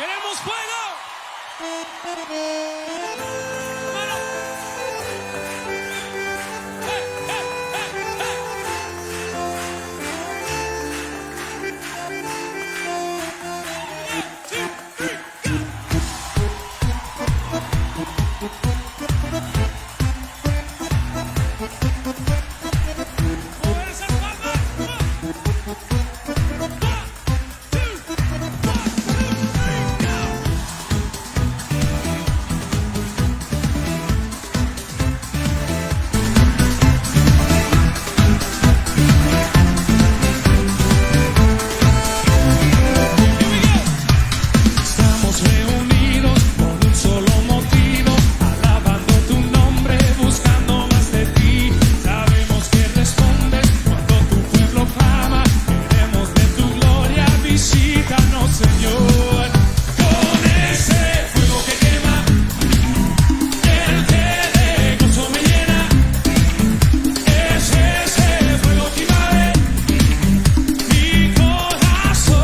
¡Queremos fuego! ¡Mano! ¡Hey, hey, hey, ¡mover esas palmas! Estamos reunidos por un solo motivo, alabando tu nombre, buscando más de ti. Sabemos que respondes cuando tu pueblo clama. Queremos de tu gloria, visítanos, Señor. Con ese fuego que quema, el que de gozo me llena. Es ese fuego que invade mi corazón.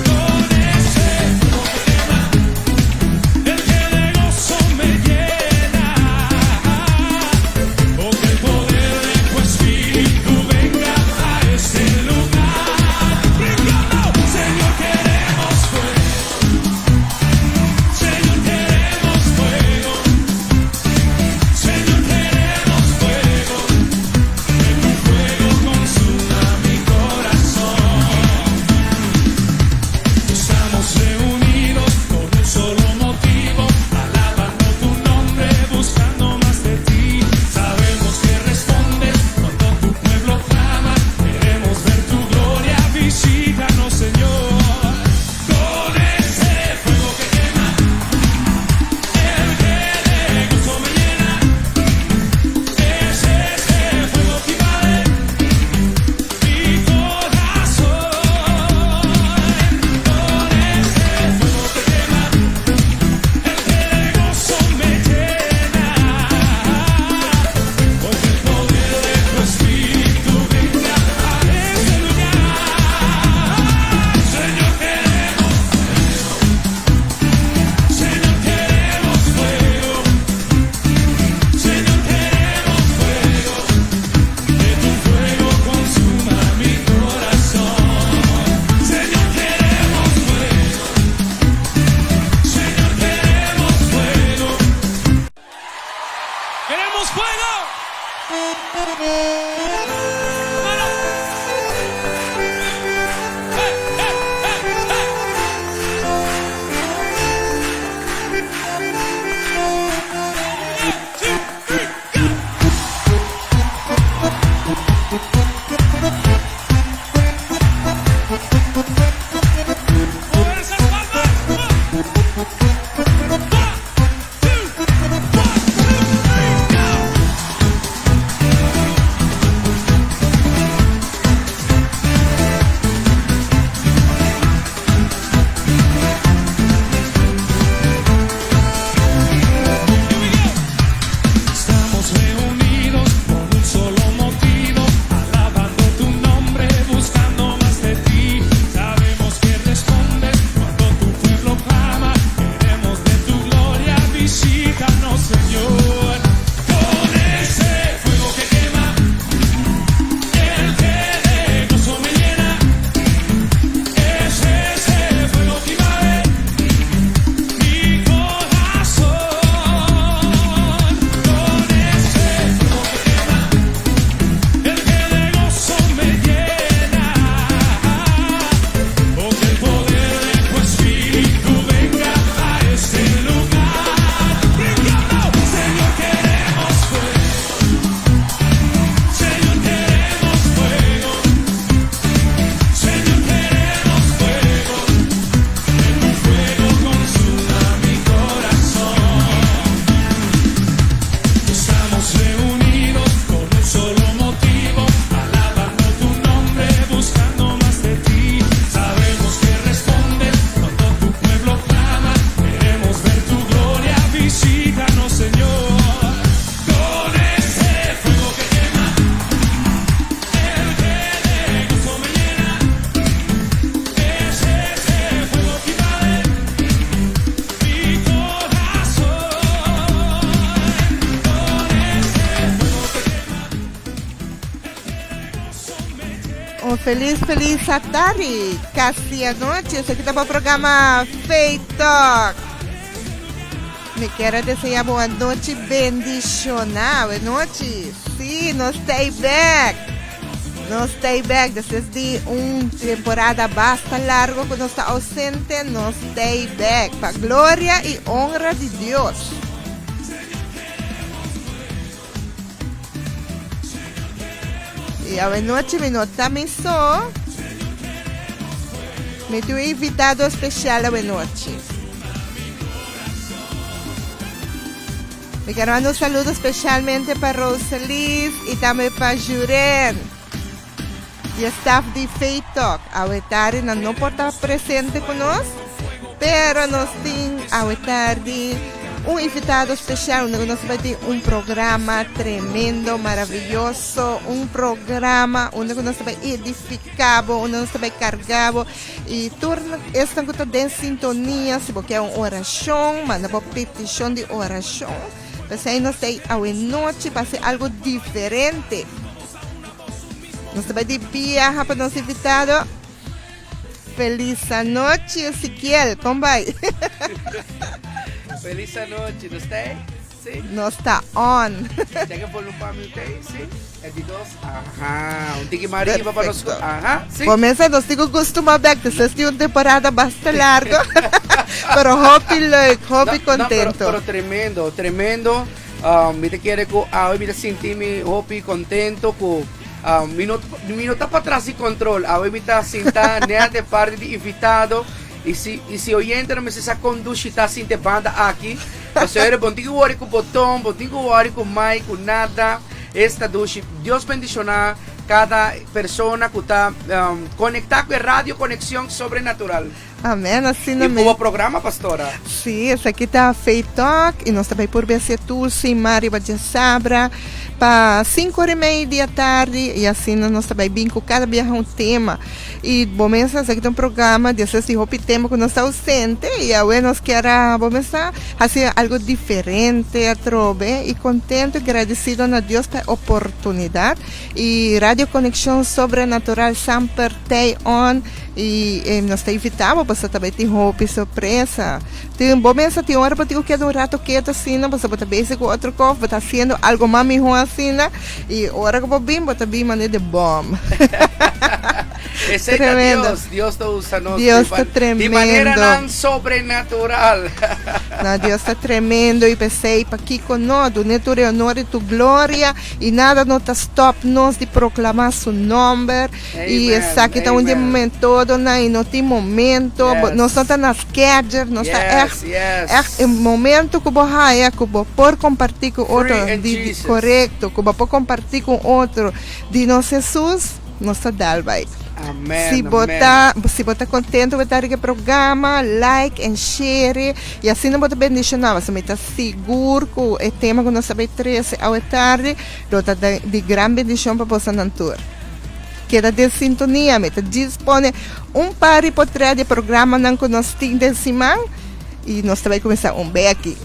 Con ese fuego que quema, el que de gozo me llena. Oh, que el poder de tu espíritu venga a este lugar. Gritando, Señor, feliz tarde, casi anoche. Aqui está para o programa Faith Talk. Me quero desejar boa noite bendicional. Boa noite. Sim, nós stay back. Nós stay back. Después de uma temporada bastante larga que nós está ausente, nós stay back. Para glória e honra de Deus. E a noite me notamos só. Me tenho invitado especial a noite. Me quero mandar saludo especialmente para Rosalis e também para Juren. E staff de Faith Talk. A tarde não pode estar presente conosco, pero nós temos a tarde invitado especial, onde nós vamos ter programa tremendo, maravilhoso, programa onde nós vamos edificar, onde nós vamos carregar e torna esta coisa de sintonia, se você quer uma oração, manda uma petição de oração, mas aí nós temos a noite para ser algo diferente. Nós vamos ter viajar para nosso invitado. Feliz noite, Ezequiel, como vai? Feliz noite, não está? Sim. Não está on. Chega o volume para mim, sim? É de dois? Aham. Tiki Maria para nós. Aham, sim. Começa, nós temos costume de que uma temporada bastante larga, pero hobby like, hobby contento. Pero tremendo, tremendo. Me te quiere que hoy me senti me hobby contento com minuto para trás de controle. Hoy me está sentado de parte de invitado. E se oyente não me se conduz está sem de banda aqui, você é bom digo ori com botão, bom digo ori com mic, com nada, esta duche. Deus bendicionar cada pessoa que está conectada com a rádio Conexão Sobrenatural. Amém, assim não. E o programa, pastora? Sim, esse aqui está Faith Talk e nós também por ver se Tulsi, Mari, Sabra, para 5h30 da tarde e assim nós também bem com cada dia tema. E vamos aqui tem um programa de esse tema que nós está ausente e agora nós queremos fazer algo diferente a trove e contento e agradecido a Deus pela oportunidade e Rádio Conexão Sobrenatural sempre tem on e nós te invitamos para também ter roupa surpresa. Tem bom mesa tem hora para ter que um rato quieto assim, não você pode ver com outro copo, está fazendo algo mais melhor assim, e hora que vou bem, bota bem maneira de bom. Esse é Deus, Deus está usando Deus está tremendo. De maneira não sobrenatural. Não, Deus está tremendo e pensei para aqui conosco, né, tu honor e tu glória e nada não está stop nós de proclamar seu nome e essa aqui está um momento todo, e não tem momento, nós não está nas schedule, nós está é momento que vou por compartilhar com outro, correto, que vou compartilhar com outro de nosso Jesus, nós está dal vai. Amém, se você contente com o programa, like and share e assim não pode bendicionar, você está seguro que o tema que nós sabemos 13 à tarde, está de grande bendição para você na tour. Queda de sintonia, me dispone par por trás de programa não que nós temos de semana e nós também começar bem aqui.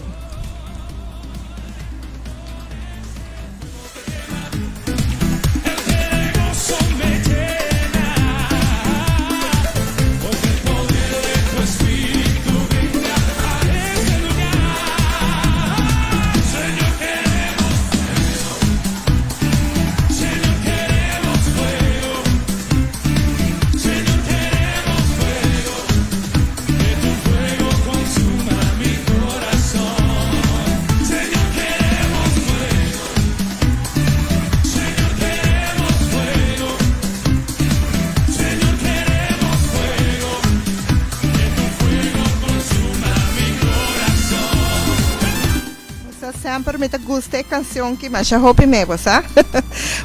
Sempre me gusta a canción que me hope me gusta.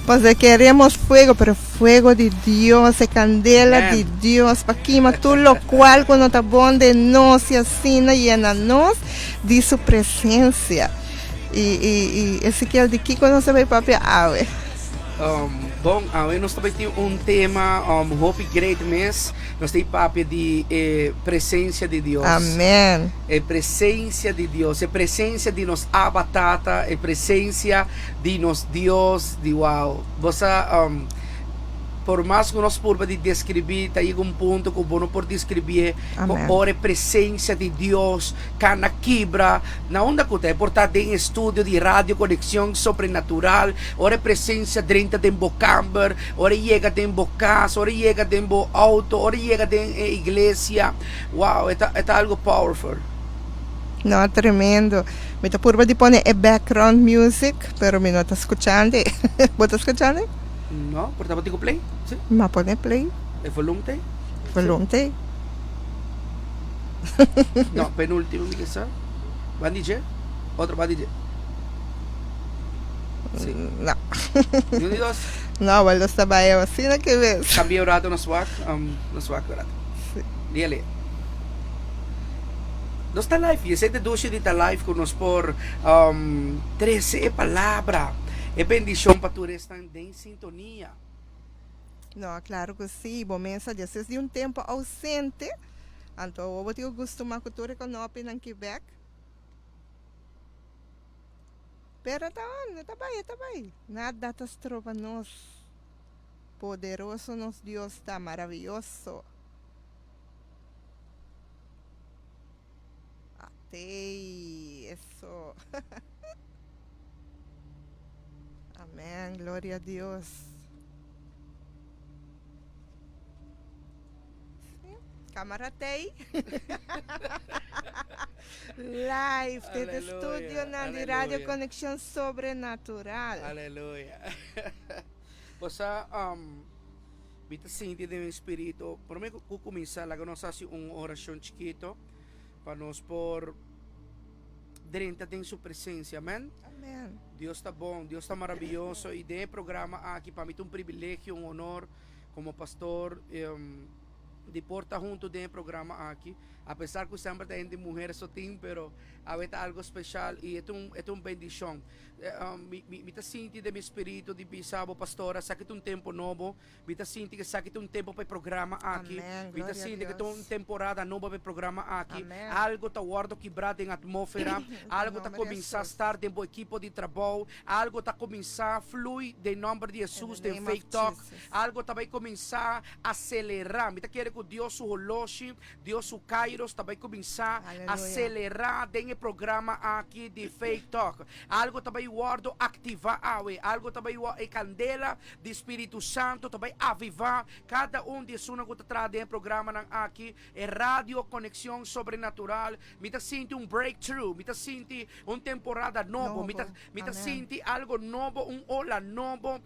Pues queremos fuego, pero fuego de Dios, candela de Dios, para quemar todo lo cual cuando está bon de nos y así llena nos de su presencia. Y esse que é de que quando você vai para a ave. Bom, nós também temos tema, hope great mês, nós temos papo de presença de Deus. Amém. Presença de Deus, presença de nos abatata, presença de nos Deus, de uau. Você por mais que nós purba de descrever, tá aí um ponto que não por descrever, Amém. ora presença de Deus, cana quebra, na onda que é portada em estúdio de rádio conexão sobrenatural, ora presença dentro de bocamber, ora chega dentro casa, ora chega dentro auto, ora chega dentro igreja. Wow, é algo powerful. No, tremendo. Me está purba de poner background music, pero me no está escuchando. ¿Vos estás escuchando? No, portava tico play? Sim. Me pone play, El volume tem? volume te. No, penúltimo, mi quizá. ¿Van DJ? Otro va DJ. Sí. No. Y uno y dos. No, vuelvo está bahía, así no que ves. Cambia o rato no swag. No swag o rato. Sí. Dígale. No está live. Y ese de duche de está live con nos por 13 palabra. É bendição para tu estar em sintonia. No, claro que sí. Vos mensajes de un tiempo ausente. Então, vos te gusto más cultura económica en Quebec. Pero tá bem. Nada te trova nos. Poderoso nos Deus está maravilhoso. Até isso. Amém, glória a Deus. Câmara tem. Live desde Aleluia, estúdio na de aleluia. Rádio Conexão Sobrenatural. Aleluia. Você, vita senti do Espírito. Por mim, eu começar lá, nós fazemos uma oração chiquito para nós por dentro de sua presença, amém? Amém. Deus está bom, Deus está maravilhoso e de programa aqui para mim é um privilégio, um honor como pastor de porta junto de programa aqui, apesar que sempre tem de mulheres só tem, pero é algo especial e é uma bendição. Me tá sentindo de meu espírito de bisabo pastora, sa que um tempo novo, me tá sentindo que sa que um tempo para programa aqui, Amém, me tá glória a sentindo que Deus. uma temporada nova para programa aqui, Amém. algo tá guardo quebrado em atmosfera, algo tá nome de começar a Jesus. estar dentro do equipe de trabalho, algo tá começar a fluir em nome de Jesus, In the de name of Faith Talk, Jesus. algo tá vai começar a acelerar, me tá querendo que Deus o relógio, Deus o Kairos tá vai começar a Aleluia. acelerar dentro do programa aqui de Faith Talk, algo tá vai guardo ativar, algo tá vai e candela do Espírito Santo tá vai avivar cada de suna que tá trazendo programa ng aqui é rádio conexão sobrenatural, me tá sentindo um breakthrough, me tá sentindo uma temporada novo, me tá Amém. sentindo algo novo, ola novo,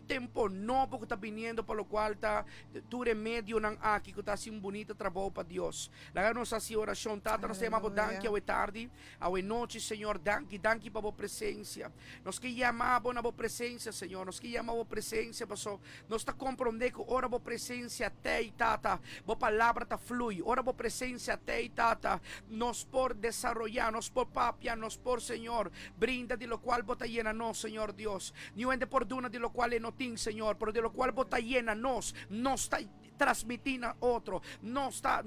tempo novo que está vindo, pelo qual tá tu remédio ng aqui que tá assim bonito trabalho para Deus. Laga nos assim oração, tata, nós temos danke ao tarde, ao noite, Senhor, danke para a presença. Nós que chamamos na boa presença, Senhor, nós que chamamos a presença, pastor. Nós está compreendendo que ora boa presença até tata, boa palavra tá flui, ora boa presença até tata, nós por desarrollar, nós por papia, nós por Senhor, brinda de lo cual bota llena nós, Senhor Deus. Ni ende por duna de lo cual no tin, Senhor, pero de lo cual bota llena nós está transmitir a outro, não está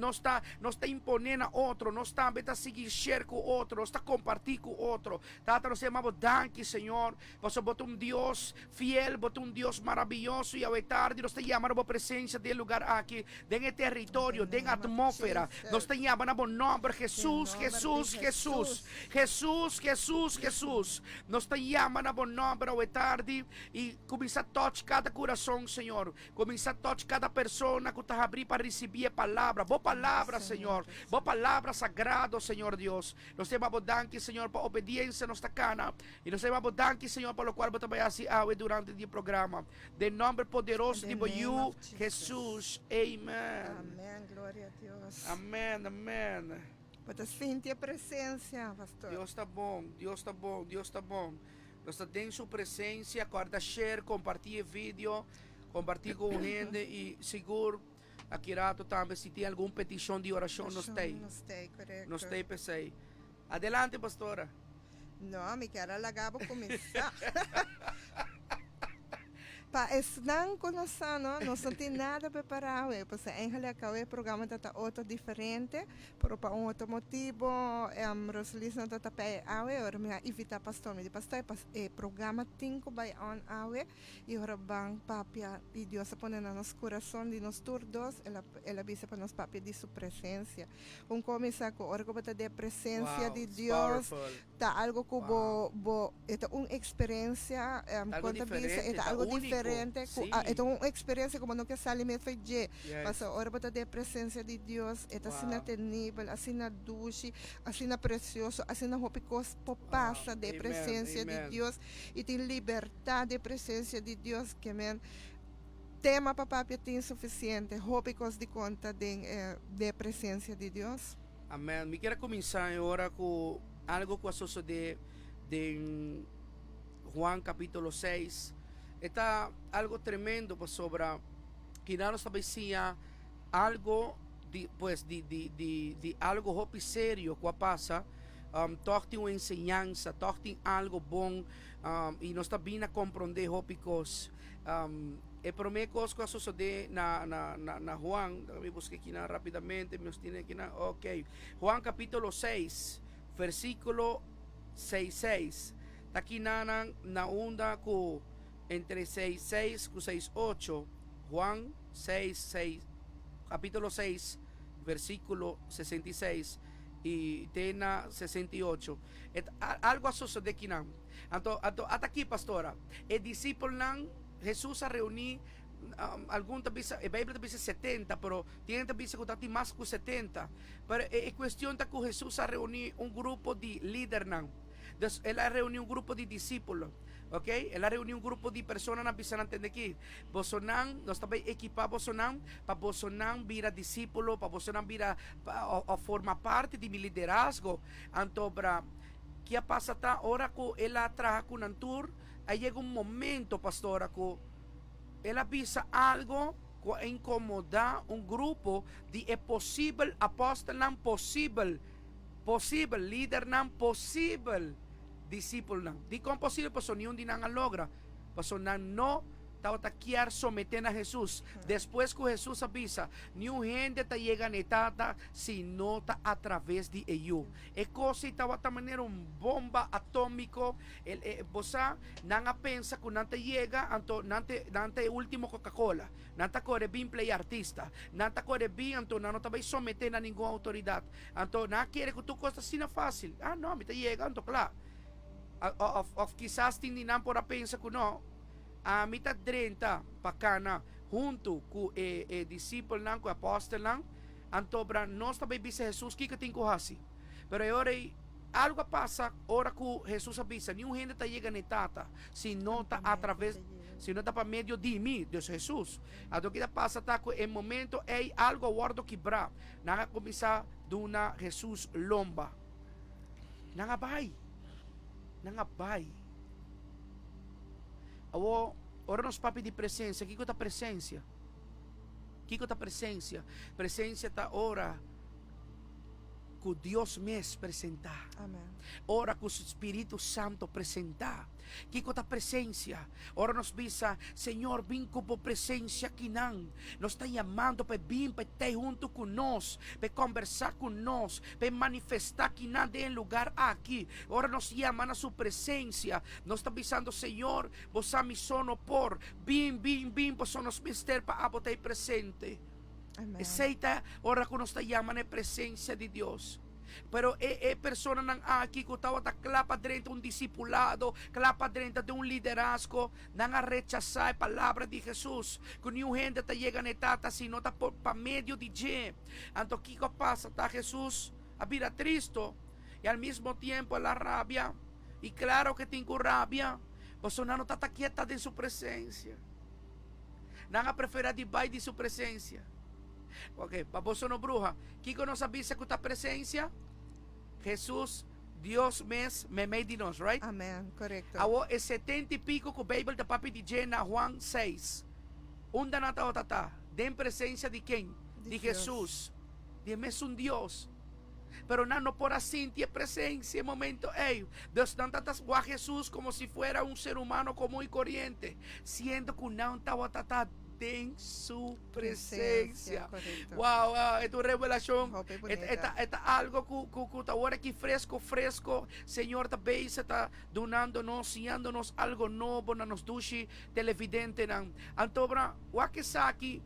imponendo a outro, não está a seguir share com outro, não está compartir com outro. Tata, nós chamamos danke, Senhor, você botou Deus fiel, botou Deus maravilhoso e ao tarde nós te chamamos a presença do lugar aqui, dentro território, dentro atmosfera, nós te chamamos o nome Jesus, nós te chamamos o nome ao tarde e começa a tocar cada coração, Senhor, começa a tocar cada pessoa que está abrir para receber a palavra, boa palavra, Senhor, boa palavra sagrado, Senhor Deus. Nós temos danke, Senhor, para obediência nossa cana, e nós temos danke, Senhor, pelo qual você vai assim durante o programa. De nome poderoso de you, Jesus. Amen. Amém, glória a Deus. Amém, amém. Pode sentir a presença, pastor. Deus está bom, Deus está bom, Deus está bom. Nós temos sua presença, guarda share, compartilhe vídeo, compartilhe com gente e seguro aqui rato também se tem alguma petição de oração nos tem. Correto. Nos tem pensei. Adelante, pastora. Não, me quero alagar para começar. Esnan conosano, não só tem nada preparado, pues a Ángel acabou o programa tata outro diferente, pero para outro motivo, Rosalis não tata pe awe, ora me invita pastor, me pastor programa 5 by on awe, e ora bang papia e Deus pone na nos coração de nos turdos, ela avisa para nos papia de sua presença. Começa com ora bata de presença Wow, de it's Deus, powerful. tá algo que Wow. é uma experiência, Algo quando diferente, é tá algo único. diferente. Sim. É uma experiência como nunca sale me foi de. Yes. Mas a hora da presença de Deus é assim na tenível, assim na dulce, assim na precioso, assim na roupa passa de Amen, presença amen. de Deus e tem liberdade de presença de Deus que men tema papá tem suficiente, roupa de conta de presença de Deus. Amém. Me quero começar agora com algo que sucede de Juan capítulo 6. Está algo tremendo pues, sobre que nós estabelecia algo de algo hopi sério que passa, torte uma ensinança, torte algo bom, e nós está bem a compreender hopi coisas. E para mim coisas que sucede na Juan, me busquei aqui rapidamente, me tiene aqui ok, Juan capítulo 6, versículo 6. Está aqui na onda com entre 6:6 e 6:8, Juan 6:6, capítulo 6, versículo 66 e tem na 68. Algo sucede aqui não. Então, até aqui, pastora, o discípulo não, Jesus a reunir algum talvez, a Bíblia talvez 70, pero tem talvez que tem mais que 70. Pero é questão de que Jesus a reunir grupo de líder não. Ela reuniu grupo de discípulos, ok? Ela reuniu grupo de pessoas na piscina entender aqui. Bolsonaro, nós também equipamos Bolsonaro para Bolsonaro vira discípulo, para Bolsonaro vira a formar parte de meu liderazgo. Então, para que passa tá hora que ela traga com um tour, aí chega momento, pastora, que ela avisa algo que incomoda grupo de é possível apóstolo não possível líder não possível discípulo não. Di como possível, pues nenhum de não logra. Pues não estava querer someter a Jesus. Depois que Jesus avisa, nenhum gente está chegando etapa se não está através de ele. É coisa estava de maneira bomba atômico. Você não pensa que não chega, então não é o último Coca-Cola. Não está corre bem play artista. Não está corre bem, então não está bem someter a nenhuma autoridade. Então não quer que tu costa assim fácil. Ah, não, me está chegando, então claro. Of quizás hindi na por pensa ko no a mitad 30 pakana junto com discípulo não com apóstolo não antobra nós também vise Jesus que tem hasi pero agora algo passa ora que Jesus avisa nenhum gente tá chegando etapa se não tá através se não tá para meio de mim de Jesus a do que passa tá com em momento é algo guardo quebrar não começar duna Jesus lomba não vai ora nos papi de presença, que tá presença? Que tá presença? Presença tá ora que Deus mesmo apresentar. Amém. Ora que o Espírito Santo apresentar. Que tá presença? Ora nos visa, Senhor, vem com a presença aqui não. Nos está chamando para vir, para estar junto com nós, para conversar com nós, para manifestar aqui nada em lugar aqui. Ora nos chama na sua presença. Nos está avisando, Senhor, você me sono por, vim, você nos mister para abotar presente. Amém. Aceita, ora que nos está chamando na presença de Deus. Pero persona nang aqui que estava clapa dentro discipulado, clapa dentro de liderazgo, nang rechazar a palavra de Jesus, que nenhum gente está chegando etapa, sino está por meio de gente. Então, o que passa? Está Jesus a vir a Cristo, e ao mesmo tempo a rabia, e claro que tem rabia, você não está quieta de sua presença, não prefere de baixo de sua presença. Ok, para você não bruja, que nos avisa que está presença? Jesus, Deus mesmo, me made de nós, right? Amém, correto. Awo é 70 e pico que o Bíblia da papi de Jena, Juan 6. Onde na tata? Den presença de quem? De Jesus. De mesmo Deus. Pero no por sentir presencia en momento. Hey, Dios no trata a Jesús como si fuera un ser humano común y corriente, siendo que no está en su presencia. Correcto. Wow, es tu revelación. Hope bonita. Esta algo que ahora aquí fresco. Señor, también se está donándonos, guiándonos algo nuevo, nos dushi televidente. Antobra, wakisaki,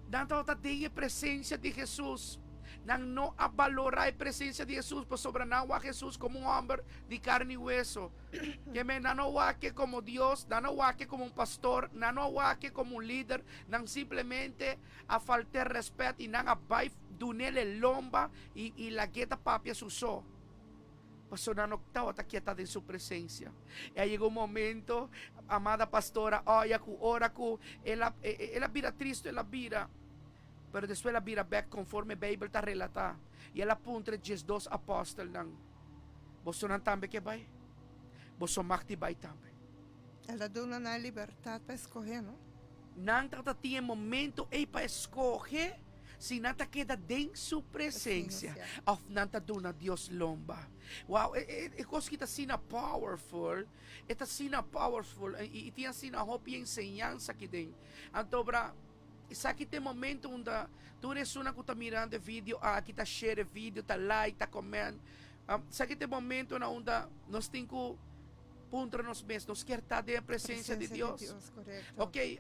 dando esta presencia de Jesús. No a valorar la presencia de Jesús, pues sobre a Jesús como un hombre de carne y hueso. Que me no que como Dios, no que como un pastor, no que como un líder, no simplemente a faltar respeto y no a dunele lomba y la gueta papia susó. Pues no estaba quieta en su presencia. Y ahí llegó un momento, amada pastora, ora ku, ela vira triste, ela vira. Pero después la vira back conforme a Bible está relatada. Y ela apunta os 2 apóstolos. Você não também que vai? Você magti vai também. Ela deu na liberdade para escolher, não? Não tinha momento para escolher se não queda dentro sua presença. Ou não dona Deus lomba. Wow, é coisa que está sendo powerful. Está sendo powerful. E tinha sido a hope e ensinança aqui dentro. Então, sa que tem momento onde tu eres una que está mirando vídeo, que está share vídeo, está like, está comment. Sa que tem momento onde nós temos que punto nos mesmos, nós quer estar na presença de Deus. Correcto. Ok,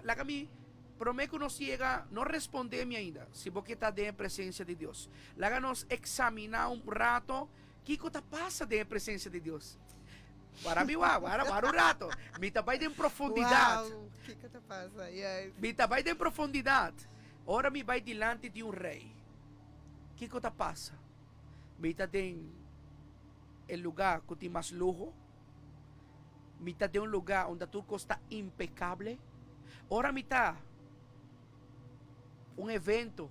lá kami, prometo que nos chega, não responder-me ainda, se você está na presença de Deus. Lá nos examinar rato, o que está passando na presença de Deus. Para mim, para um rato. Me vai em profundidade. Wow, o que te passa? Yes. Me vai em profundidade. Ora me vai diante de um rei. O que te passa? Me tem el lugar que tem mais lujo. Me tem um lugar onde tudo está impecável. Ora me um evento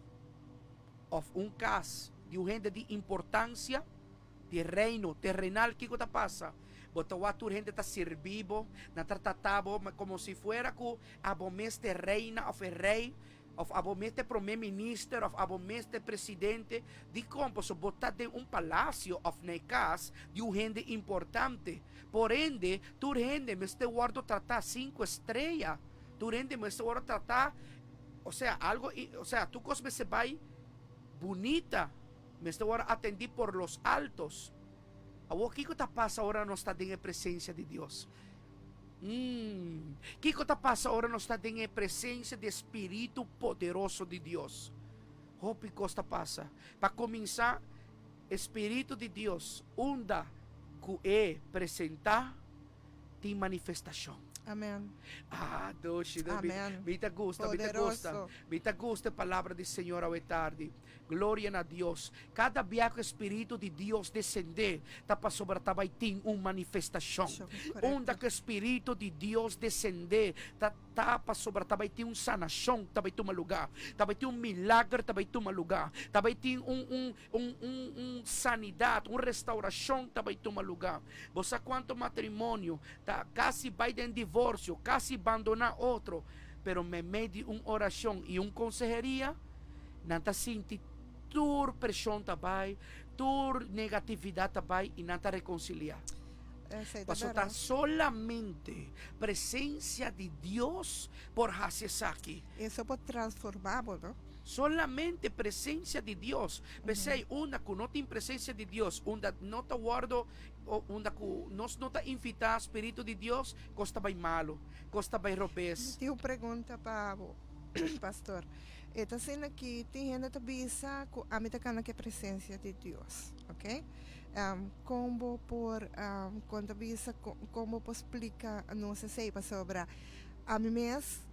ou um caso de um gente de importância de reino terrenal. O que te passa? Botawa tu gente está servido, na tratado como si fuera que abomeste reina of rei, of abomeste primer ministro, of abomeste presidente, de como se botar de um palácio of necas de um gente importante. Por ende, tu gente me este guardo tratar 5 estrelas, tu gente me este guardo tratar, o sea, algo, o sea, tu cosa se va bonita, me este guardo atendí por los altos. O que está passa agora não está em presença de Deus? Que está passa agora não está em presença do Espírito poderoso de Deus? O que está passa? Para começar, Espírito de Deus, onda que é apresentar tem manifestação. Amém. Doce, Amém. me gusta a palavra do Senhor ao tarde. Glória a Deus. Cada viaje Espírito de Deus descender, para sobre vai ter uma manifestação. Onde que o Espírito de Deus descender, para sobre vai ter sanação, vai ter um lugar, vai ter milagre, vai ter um lugar, vai ter sanidade, restauração, vai ter um lugar. Você quanto matrimônio, quase vai de divorcio, casi abandonar otro, pero me medi una oración y una consejería, nanta sinti tur presión tabay, tur negatividad tabay y nanta reconciliar. Pasó tan solamente presencia de Dios por Hasesaki. Eso pode transformar, não? Solamente presencia de Dios. Pensei, una que não tem presencia de Dios, onde não está guardo, onde nós não está invitado Espírito de Deus, costa vai malo, costa vai robes. Tenho pergunta para pastor. Está sendo aqui, tem gente que bisa que a mim está que presença de Deus, ok? Como por, quando bisa, como por explica, não sei sobre a mim mesmo,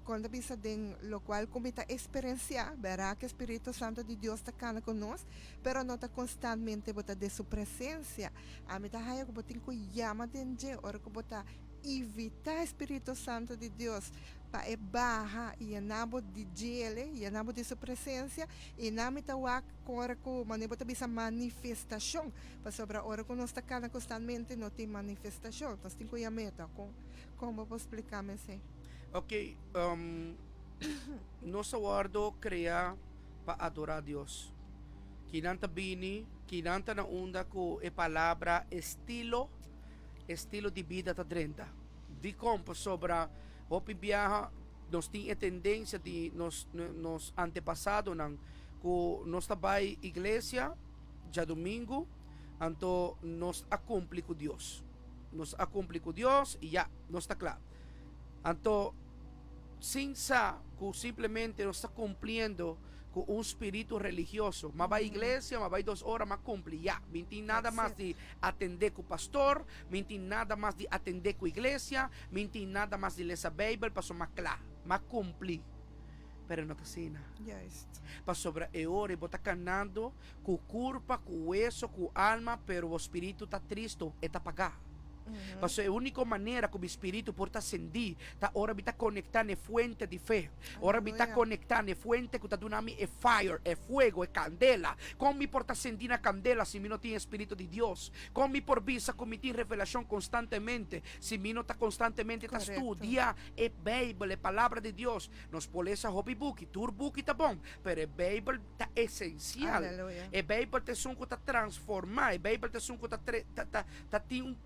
quando bisa den lo cual como está experiencia, verá que o Espírito Santo de Deus está conosco, pero não está constantemente bota de sua presença. A mim está aí que botin ko llama denje, ora que bota evitar o Espírito Santo de Deus para barra e anabo de gele, e anabo de sua presença, e na mita wak ora que mane bota bisa manifestação, para sobre a hora que nós está constantemente não tem manifestação. Nós tem que meta como vou explicar-me assim. Ok, nosso guardo criar para adorar a Deus. kinanta bini, kinanta na unda ko e palavra estilo de vida ta 30. Di kompo sobra hopi biyaha nos ting e tendência de nos antepasado nang ko nos tabay iglesia ja domingo anto nos akumpli ko Dios. Nos akumpli ko Dios e ya, nos ta claro. Anto sinsa ko simplesmente nos está cumpliendo con un espíritu religioso. Mas vai iglesia, mas vai 2 horas, mas cumpre. Ya, minti nada más de atender com o pastor, minti nada más de atender com a iglesia, minti nada más de ler a Bíblia, para mais claro, mas cumprir. Pero não cocina. Yes. Para sobre a hora, você está canando com culpa, com hueso, com alma, pero o espírito está triste, está apagado. Mas é a única maneira que o espírito pode ascender. Tá hora está conectar na fonte de fé. Hora está conectar na fonte que está dando é fire, é fogo, é candela. Como me pode acender na candela se me não tem espírito de Deus? Como me por visa como me tem revelação constantemente se me não está constantemente está estudia é Bíblia, é palavra de Deus. Nos polesa hobby book, tour book tá bom, pero é Bíblia tá essencial. É Bíblia te sunco tá transformar, é Bíblia te sunco tá tem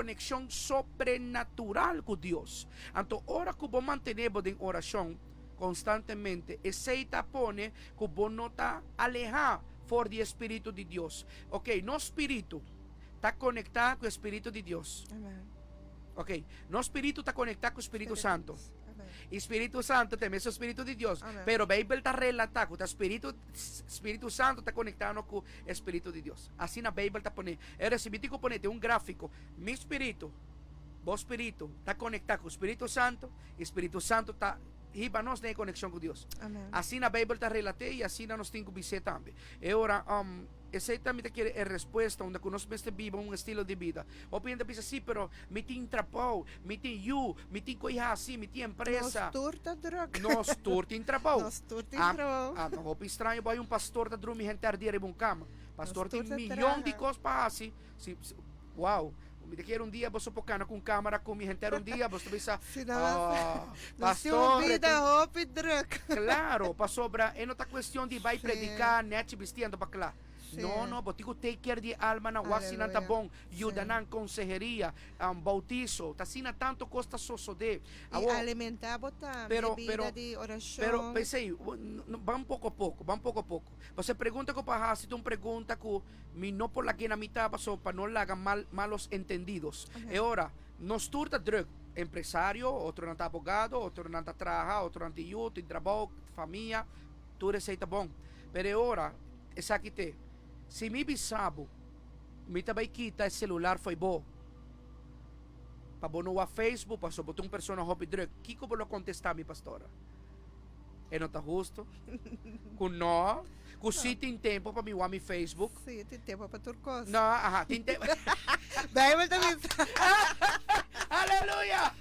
conexão sobrenatural com Deus. Então, hora que você mantenemos em oração constantemente, aceita pone que você não está alejado fora do Espírito de Deus. Ok, no espírito está conectado com o Espírito de Deus. Amen. Ok, no espírito está conectado com o Espírito Santo. Amen. Espírito Santo também é o Espírito de Deus. Amen. Pero a Bíblia está relatada com o Espírito Santo está conectado com o Espírito de Deus. Assim na Bíblia está ponendo. Eu recebi que ponete um gráfico. Meu espírito, o espírito está conectado com o Espírito Santo está riba nós tem conexão com Deus. Amen. Assim na Bíblia está relatada e assim nós temos que viver também. E ora, essa também é a resposta onde nós vivemos um estilo de vida. O cliente pensa, sim, pero me tem trabalho, me tem me tem coisa assim, me tem empresa. Nos turta droga. Nos turta em trabalho. Nos turta em trabalho. Não, o estranho vai um pastor da dormir gente ardia em cama. Pastor tem milhão traga. de coisas para assim. Uau. Me quero dia você pocana com câmera com mi gente dia você pensa pastor vida hope droga. Claro, para sobra e não tá questão de vai predicar net vestindo para lá. Não, botigo take care de alma na wasina tá bom, ajuda na consejeria, bautizo, tá sina tanto costa de. E alimentar botar vida de oração. Pero pensei, vamos pouco a pouco. Você pergunta que para se tu pergunta que me não por la que na mitad passou para não lagar malos entendidos. E ora, nos turta drug empresário, outro não tá abogado, outro não tá trabalha, outro não tem youth, trabalho, família, tudo receita bom. Pero ora, essa aqui te se me bisabo, me também kita esse celular foi bom. Para bono a Facebook, para só botar uma pessoa hobby drug, que como lo contestar mi pastora? É não tá justo? Com não, com se tem tempo para me o Facebook. Sim, tem tempo para turcos. Não, tem tempo. Bíblia também. Aleluia!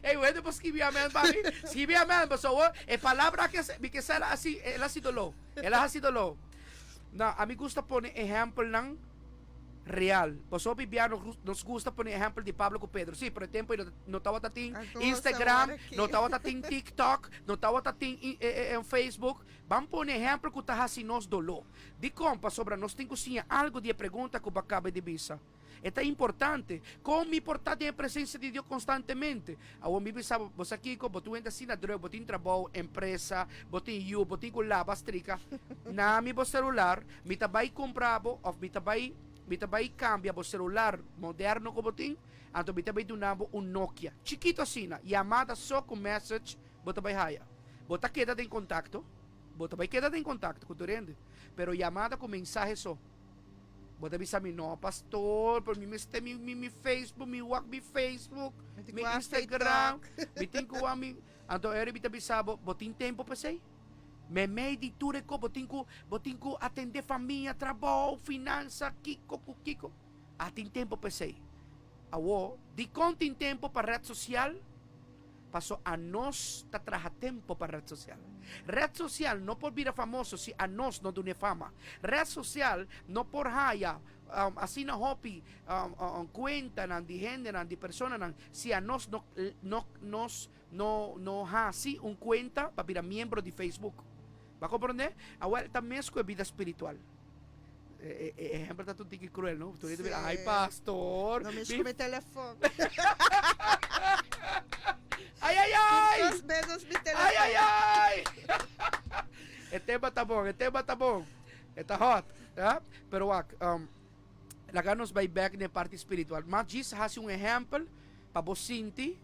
Ei, bueno, pues escrevi amém para mim. Escrevi amém, pessoal. É palavra que ela assim, ela se dolou. Ela se dolou. Não, a mim gusta poner exemplo não real. Pessoal bibiano nos gusta poner exemplo de Pablo com Pedro. Sim, por exemplo, não estava em Instagram, não estava em TikTok, não estava em Facebook. Vamos pôr exemplo que está assim nos dolor. De compa sobre nós temos sim algo de pergunta que acaba de visa. É importante. Como importante é a presença de Deus constantemente. A mim pensava, você aqui, você entra assim na droga, você tem trabalho, empresa, você tem you, você tem lava, strica. Na meu celular, me vai comprar, ou me vai cambiar o celular moderno que você tem, então me vai dar um Nokia. Chiquito assim, chamada só com message, você vai raia. Você queda em contato, você vai quedar em contato com o rende, pero chamada com mensagem só. Você avisa me não, pastor, por mim me Facebook, me walk me Facebook, me Instagram, me tem que me, então eu me avisava, você tem tempo para sei? Me de tudo que você tem que atender família, trabalho, finança, kiko. Tem tempo para sei? De quanto tem tempo para rede social? Passou a nós tá traja tempo para rede social. Rede social não por vir famoso se a nós não dune fama. Rede social não por haya assim na hobby conta de gente, de pessoas, se a nós não ha assim conta para vir membro de Facebook. Vai compreender? Agora também é vida espiritual. ejemplo está tu tique cruel, ¿no? Tú dices, Sí. ay, pastor. Não mexe com meu telefone. Ay, ay, ay. Dos menos meu telefone. Ay, ay, ay. El tema está bom. Está hot. ¿Ya? Pero, lá nos vai back na parte espiritual. Mas diz, hace um exemplo para você sentir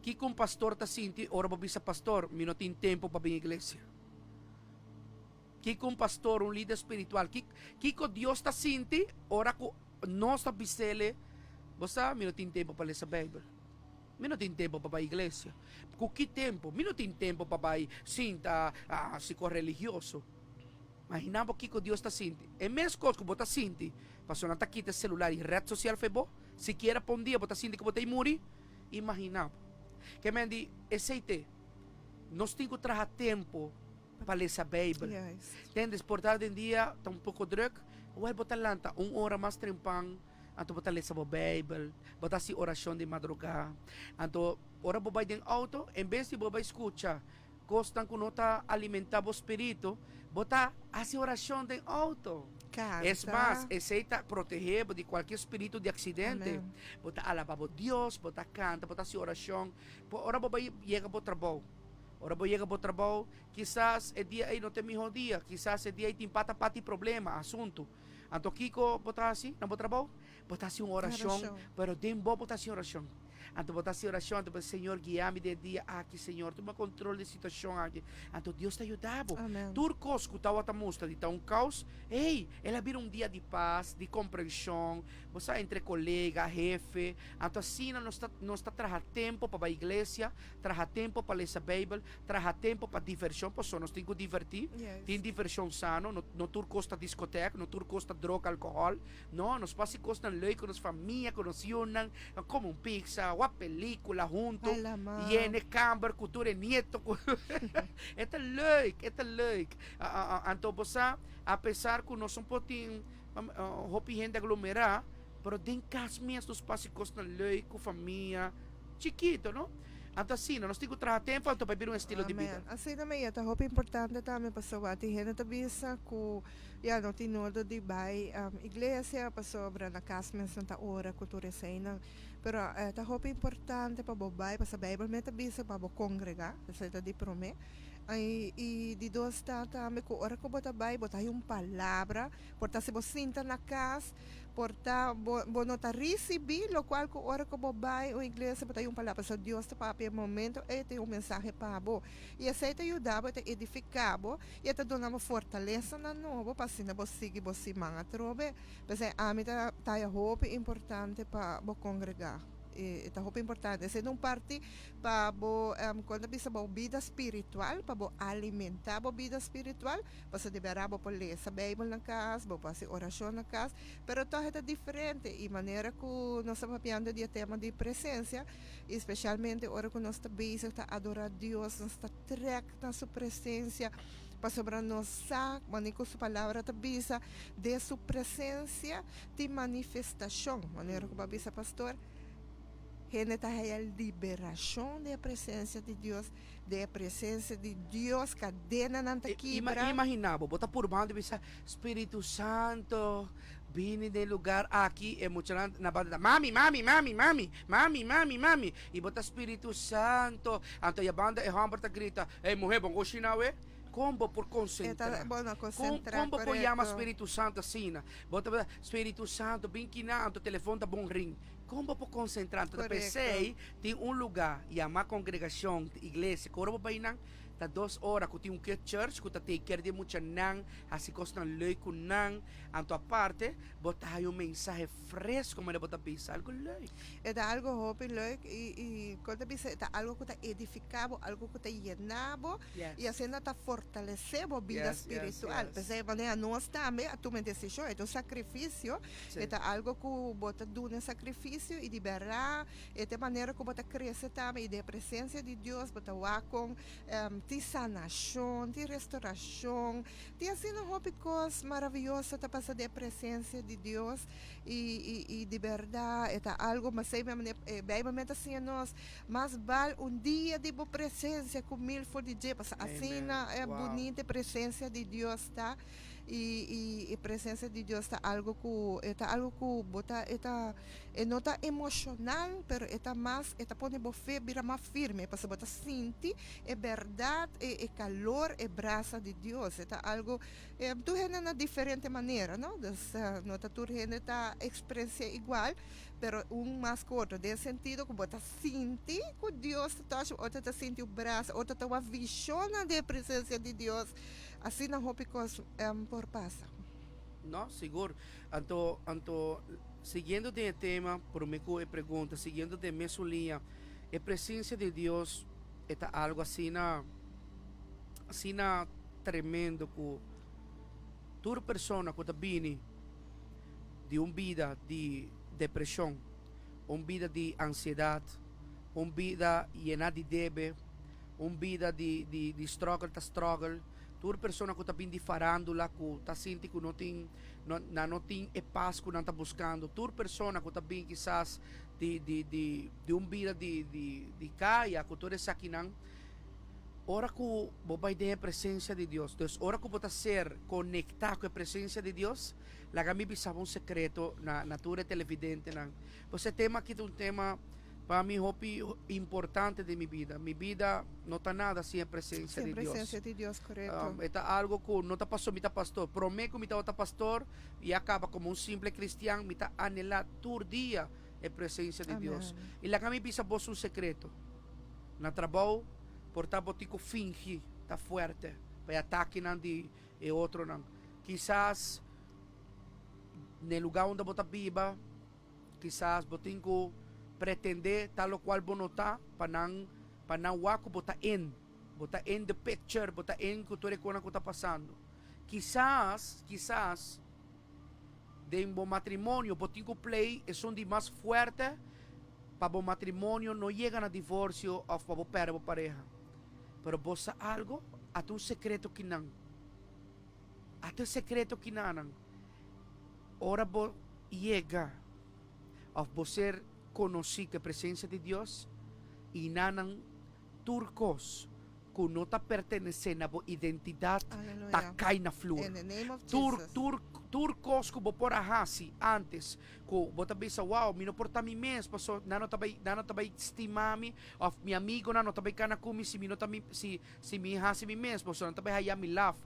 que com pastor está sentindo, ora para bisa pastor, me não tem tempo para vir à igreja. Que com pastor, um líder espiritual, que com Deus está sentindo, ora com nós está bisele, você me não tem tempo para ler a Bíblia. Me não tem tempo para ir à igreja. Com que tempo? Me não tem tempo para ir sinta psicorreligioso. Imaginamos que Deus está sentindo. É mesmo coisa que você está sentindo. Passou na taquita celular e rede social foi bom. Sequer para um dia você está sentindo que você vai morrer. Imaginamos. Que me diz, aceite. Nós temos que trazer tempo para ler a Bíblia. Yes. Entendes? Por tarde em dia está um pouco druk. Ou você lanta 1 hora mais trempang. Então você lê a Bíblia. Você se oração de madrugada. Então, ora você vai em auto. Em vez de você escutar. Gostam que nota alimentar o espírito, botar a oração de auto. Canta. Es más, aceita proteger de qualquer espírito de acidente. Amém. Botar alabar a Deus, botar canta, botar a oração. Ora você chega para o trabalho. Ora você chega para o trabalho, quizás o dia aí não tem melhor dia, quizás o dia aí tem pati problema, assunto. Então Kiko botar assim, não trabalho, botar assim uma oração, pero tem bom botar assim oração. Então botar assim oração, então Senhor guia-me de dia aqui, Senhor, toma controle da situação aqui. Então Deus te ajudava. Turcos que estava a mostra de um caos, ei, ela vira um dia de paz, de compreensão, você entre colega, jefe. Então assim não está trazendo tempo para a igreja, traz tempo para ler a Bíblia, traz tempo para diversão, porque nós temos que divertir. Yes. Tem diversão sano, não turcos está discoteca, não turcos está droga, álcool. Não, nós passamos na lei com as famílias, com os unam, como um pizza, uma película junto. E em camber, cultura nieto. Esta é leuk. Então você, apesar que nós não podemos gente aglomerar, pero tem casminhas dos passamos na lei com família, chiquito, não? Então assim, nós temos que trazer tempo para viver um estilo de vida. Assim também, é muito importante também para saber que a gente bisa que não tem nada de vai igreja para sobre na casa mesmo na hora cultura cena, pero é muito importante para bobai para saber Bíblia bisa para congregar, isso é de promê. E de dois está também que hora que botar vai botar uma palavra, portar se você sinta na casa, portar nota receber, lo qual que hora que bobai a igreja botar uma palavra, so Deus está para o momento e tem mensagem para você. E essa te ajudar a edificar, e te dá uma fortaleza na novo para assim você seguir você manga trobe, porque a mim tá hope importante para congregar. É muito importante. Essa é uma parte para quando bisa a vida espiritual, para alimentar a vida espiritual, você deverá ler a Bíblia na casa, fazer oração na casa, mas tudo é diferente. E maneira que nós estamos falando de tema de presença, especialmente a hora que nós estamos busy a adorar a Deus, nós estamos treco na sua presença, para sobre nossa, maneira sua palavra te bisa de sua presença, de manifestação, maneira que bisa pastor. Gente está a liberação da presença de Deus, cadena não está quebra. Imaginava, botar por banda e pensar, Espírito Santo, vine de lugar aqui, emocionante na banda, mami, e botar Espírito Santo, então a banda, a banda grita, morrer, bom, coxinau, Como por concentrar? Como por chamar Espírito Santo assim? Bota Espírito Santo, bem que não, o telefone tá bom ring. Como por concentrar? Então, pensei, tem um lugar, e uma congregação, igreja, que vai não, tá 2 horas, que tem church, que tá take care de muita não, assim que estão lei com não, então a parte, botar um mensagem fresco, mas botar pensar algo lei. É algo hope leuk e quando bisa é algo que está edificado, algo que está llenado, e assim está fortalecendo a vida espiritual. Porque maneira nós também, a tua decisão é um sacrifício, é algo que bota do sacrifício e liberar, é de maneira que bota crescer também, e da presença de Deus, bota lá com de sanação, de restauração, de assim hope coisas maravilhosas para passar da presença de Deus e de verdade, é algo, mas bem assim nós, mas vale dia de boa presença com 1000 for de dia, assim é bonita a presença de Deus, tá? E y presencia de Dios está algo que bota nota emocional, pero está más, está pone você vira más firme, para você sentir é verdade, é calor, é brasa de Deus, está algo tu gente na diferente maneira, não? Nota tu gente está experiência igual, pero mais que outro, de sentido que você sente que Deus está, outra está sente o braço, outra está uma visão da presença de Deus, assim não houve coisa por passar. No, seguro. Siguiendo de tema, por mi pregunta, siguiendo de mi su línea, la presencia de Dios está algo así tremendo que toda persona que viene de una vida de depresión, una vida de ansiedad, una vida llena de debe, una vida de struggle, toda persona que está vindo de farándula, que está sentindo que não tem paz que não está buscando, toda persona que está vindo quizás de uma vida de caia, que todo isso aqui não, hora que você vai ter a presença de Deus, então hora que você ser conectado com a presença de Deus, lá que me bisava um secreto na tua televidente, não. Você tema aqui um tema para mim importante de minha vida. Minha vida não está nada sem a presença de Deus. Presença de Deus, correto. É algo que não está passando, me está pastor. Prometo que me está pastor e acaba como um simples cristiano, me está anelado todo dia a presença de Deus. E lá que me bisa vos um secreto. Na trabalho, por estar botico fingir, está forte, para ataque não de e outro não. Quizás no lugar onde você viva, quizás botico pretender tal o qual você não está, para não botar in the picture, botar in que tudo o que está passando. Quizás de um bom matrimônio, você play é um de mais forte para bom matrimônio não chega na divórcio ou para perder a pareja. Pero você algo, até um secreto que não. Até um secreto que não. Ora você chega a você conhecer a presença de Deus e não turcos que não está pertencendo à identidade está cai na flor. Turcos que vou por ahasi antes que vou também sa wow, me não porta mi mes, paso não também estimar mi, of mi amigo não também cana comi se me não também se me hasi mi mes, paso não também haya mi love.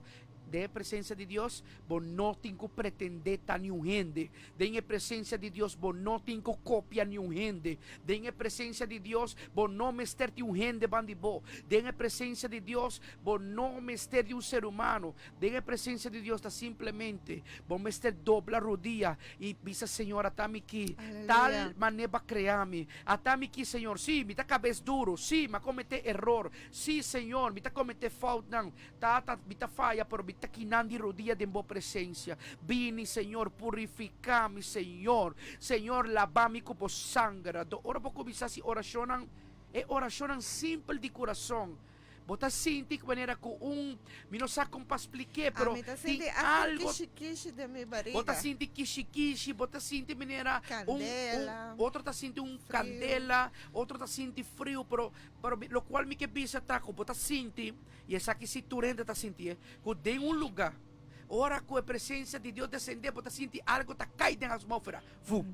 De presença de Deus, vos não tem que pretender estar nenhum gente. De presença de Deus, vos não tem que copiar nenhum gente. De presença de Deus, vos não mester de um gente bandibo. De presença de Deus, vos não mester de um ser humano. De presença de Deus, está simplesmente vos mester dobla rodilla e visa Senhor, atame aqui. Tal maneira criar-me. Atame aqui, Senhor. Sim, me tá cabeça duro. Sim, me cometer erro. Sim, Senhor, me tá cometer falta. Não. Me tá falha, por me está quinando de rodillas de boa presença. Vini, Senhor, purificar-me, Senhor. Senhor, lavar-me com o sangue. Ora, pouco bisa si oração é oração simples de coração. Bota sinti que maneira que me não sabe como para explicar, pero tem algo. Kishi de minha barriga. Bota sinti kishi, bota sinti maneira outro tá sinti candela, outro tá sinti frio, pero lo qual me que bisa taco, bota sinti e essa aqui se turenda tá sinti, que de lugar. Ora com a presença de Deus descender, bota sinti algo tá caindo na atmosfera. Vum.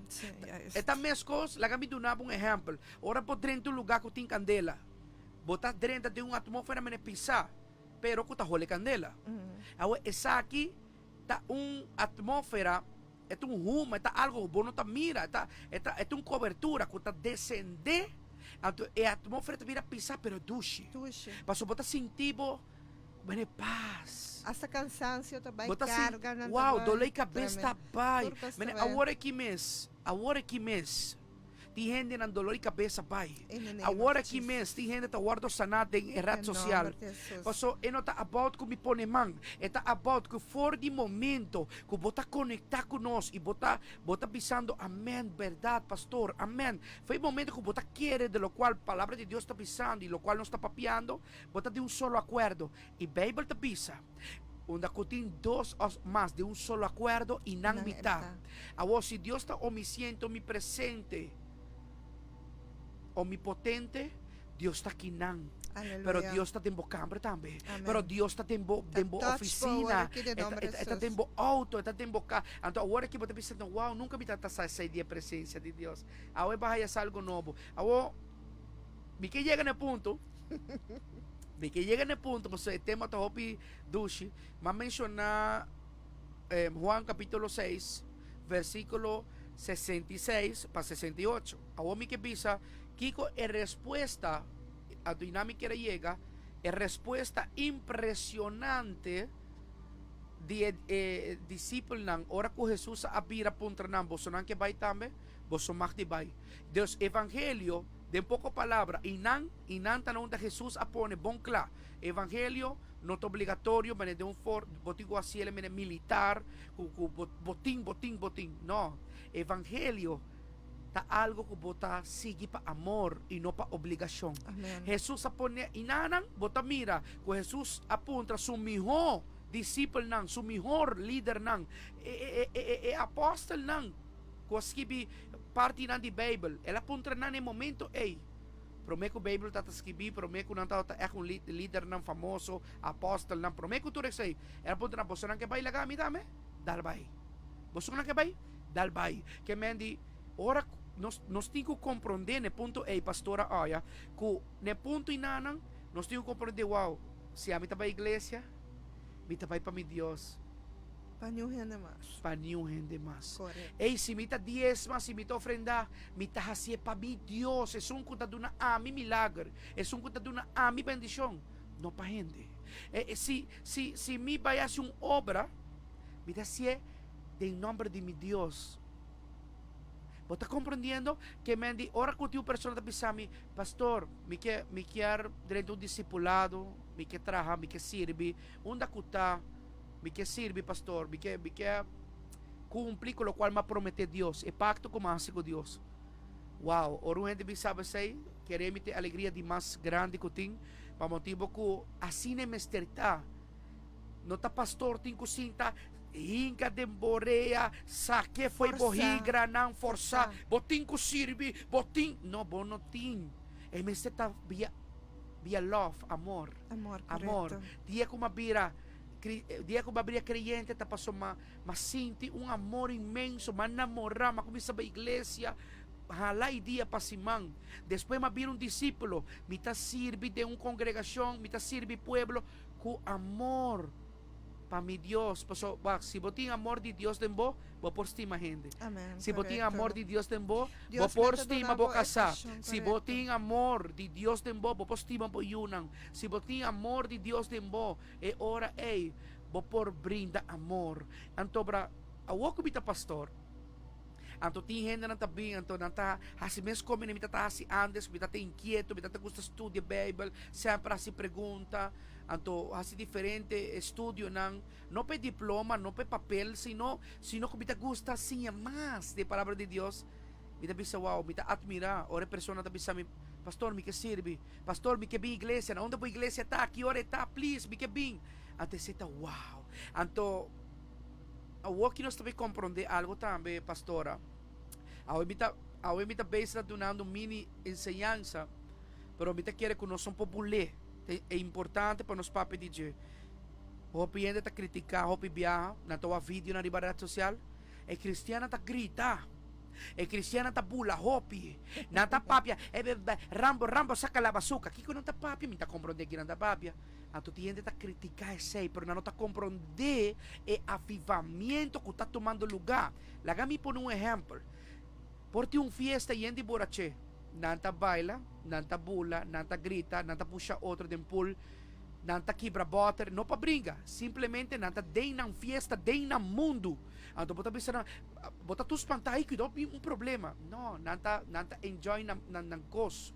Esta mescos, lá me donava exemplo. Ora por dentro do lugar que tem candela. Botar dentro de uma atmosfera me pisar, pero que tá role candela. Agora essa aqui tá atmosfera, é rumo, é algo bom, não tá mira, é uma cobertura que tá descender, a atmosfera tá vira pisar, pero duche. Passou botar sentir bem paz. Hasta cansancio também carga na dolor de cabeça também. Agora que mês, tem gente na dolor de cabeça, pai. Agora que mês, tem gente que guarda sanada em rede social. Passo, não está about que me põe mão. Está about que for de momento que você conectar com nós e você pisando, amém, verdade, pastor, amém. Foi momento que você quer, de lo qual a palavra de Deus está pisando e lo qual não está papiando, você de um solo acordo. E a Bíblia te pisa. Onde tem dois ou mais de um solo acordo e não mitad. Agora, se Deus está omnisciente, omnipresente, omnipotente, Deus está aqui não. Aleluia. Pero Dios está tendo câmara também. Amém. Pero Dios está tendo touch oficina. power aqui de nome de Está Jesus. tendo auto, está tendo carro. Então agora que você pensa, wow, nunca me está essa ideia presença de Deus. Agora vai fazer algo novo. Agora, me que chega no ponto. Me que chega no ponto, você tema tá hopi dushi, mas mencionar Juan capítulo 6, versículo 66 para 68. Agora me que pisa, Kiko é resposta a dinâmica que chega, é resposta impressionante de discípulo nan ora que Jesus abira contra nan você não que vai também você mag de vai Deus evangelho de pouco palavra e nan tá onde Jesus apone bom claro evangelho não é obrigatório mas de for botigo assim ele é militar botim não evangelho tá algo que bota sigue para amor e não para obrigação. Amém. Jesus apone inanan bota mira que Jesus apunta su melhor disciple nang, su mejor líder nang, apóstol nang, que parte nang di Bible, ela apunta nang em momento, prometo que a Bible está escrito, prometo que não está líder nang famoso, apóstol nang, prometo que tudo isso aí, ela apunta nang, você não quer vai lagar, me dá, dal vai, você não quer vai, dal vai, que me di, ora, nós temos que compreender, ne ponto, pastora, olha, que ne ponto inanang, nós temos que compreender, wow, se a mim está para a igreja, mita vai para mi Dios Panyuhin na mas. paniuhin de mas. Correct. Si mita diezma, si mita ofrenda, mita hasie pa mi Dios. Es un conta de una ami milagre. Es un conta de una ami bendición. No pa gente. Si mi vaya a hacer una obra, mita hasie de nombre de mi Dios. ¿Vos estás comprendiendo? Que me di, ahora que una persona te pisa a mí, pastor, me quer dentro de un discipulado, me quer trabajar, me quer servir, onde está, me quer servir, pastor, me quer cumprir com o qual me promete Deus, é pacto com o Deus. Wow, ora gente me sabe sei, queremos ter alegria de mais grande que tem, para motivo que assim é mesterta. Não tá pastor, tem que sinta hinga demboreia, saque foi borri, granão, força, botim que sirve, botim, não, bom não tem. É mesterta via love, amor. Amor. Dia como abrir creyente, tá passou mas sente um amor imenso, mas namorar, mas começa a igreja, halai dia para simão. Depois me abrir um discípulo, me tá sirve de uma congregação, me tá sirve pueblo com amor. Para mi Dios, si vos tienes amor de Dios de vos por estima gente. Amén. Si vos tienes amor de Dios de vos Dios por mete estima donavo vos casar. exception, Si correcto. vos tienes amor de Dios de vos por estima vos yunan. Si vos tienes amor de Dios de vos, é hora vos por brinda amor. Anto bra, awo ko bita pastor. Anto tem gente não tá bem, anto não tá assim mesmo como me tá assim antes, me tá inquieto, me tá gosta estudar Bible, sempre assim pergunta, anto assim diferente estudio não pe diploma, não pe papel, sino que me tá gosta assim mais de palavra de Deus. Me tá bisa wow, me tá admirar, ora persona tá bisa me pastor, me que sirve, pastor, me que bem igreja, onde a igreja tá, que hora tá, please, me que bem. Ante se tá wow. Anto awo que nós também compreender algo também, pastora. Ahora me está dando mini enseñanza, pero me quiere que no son populares. É importante para nós papos dizer. Hopi ainda está criticar, hopi viaja, na tua vídeo na rede social. É cristiana tá grita. É cristiana tá bula, hopi. Não tá papia. Rambo, saca la bazuca. Aqui que não tá papia, me está compreendendo que não tá papia. A tu tiende está criticar esse, pero não está compreender o avivamento que está tomando lugar. Lá me põe exemplo. Por ti fiesta e ende borache. Nanta baila, nanta bula, nanta grita, nanta puxa outro de pool, nanta quebra butter, não para brinca, simplesmente nanta dei na fiesta, dei na mundo. Então bota pensando, bota tu espantar aí que dá um problema. Não, nanta enjoy na gozo.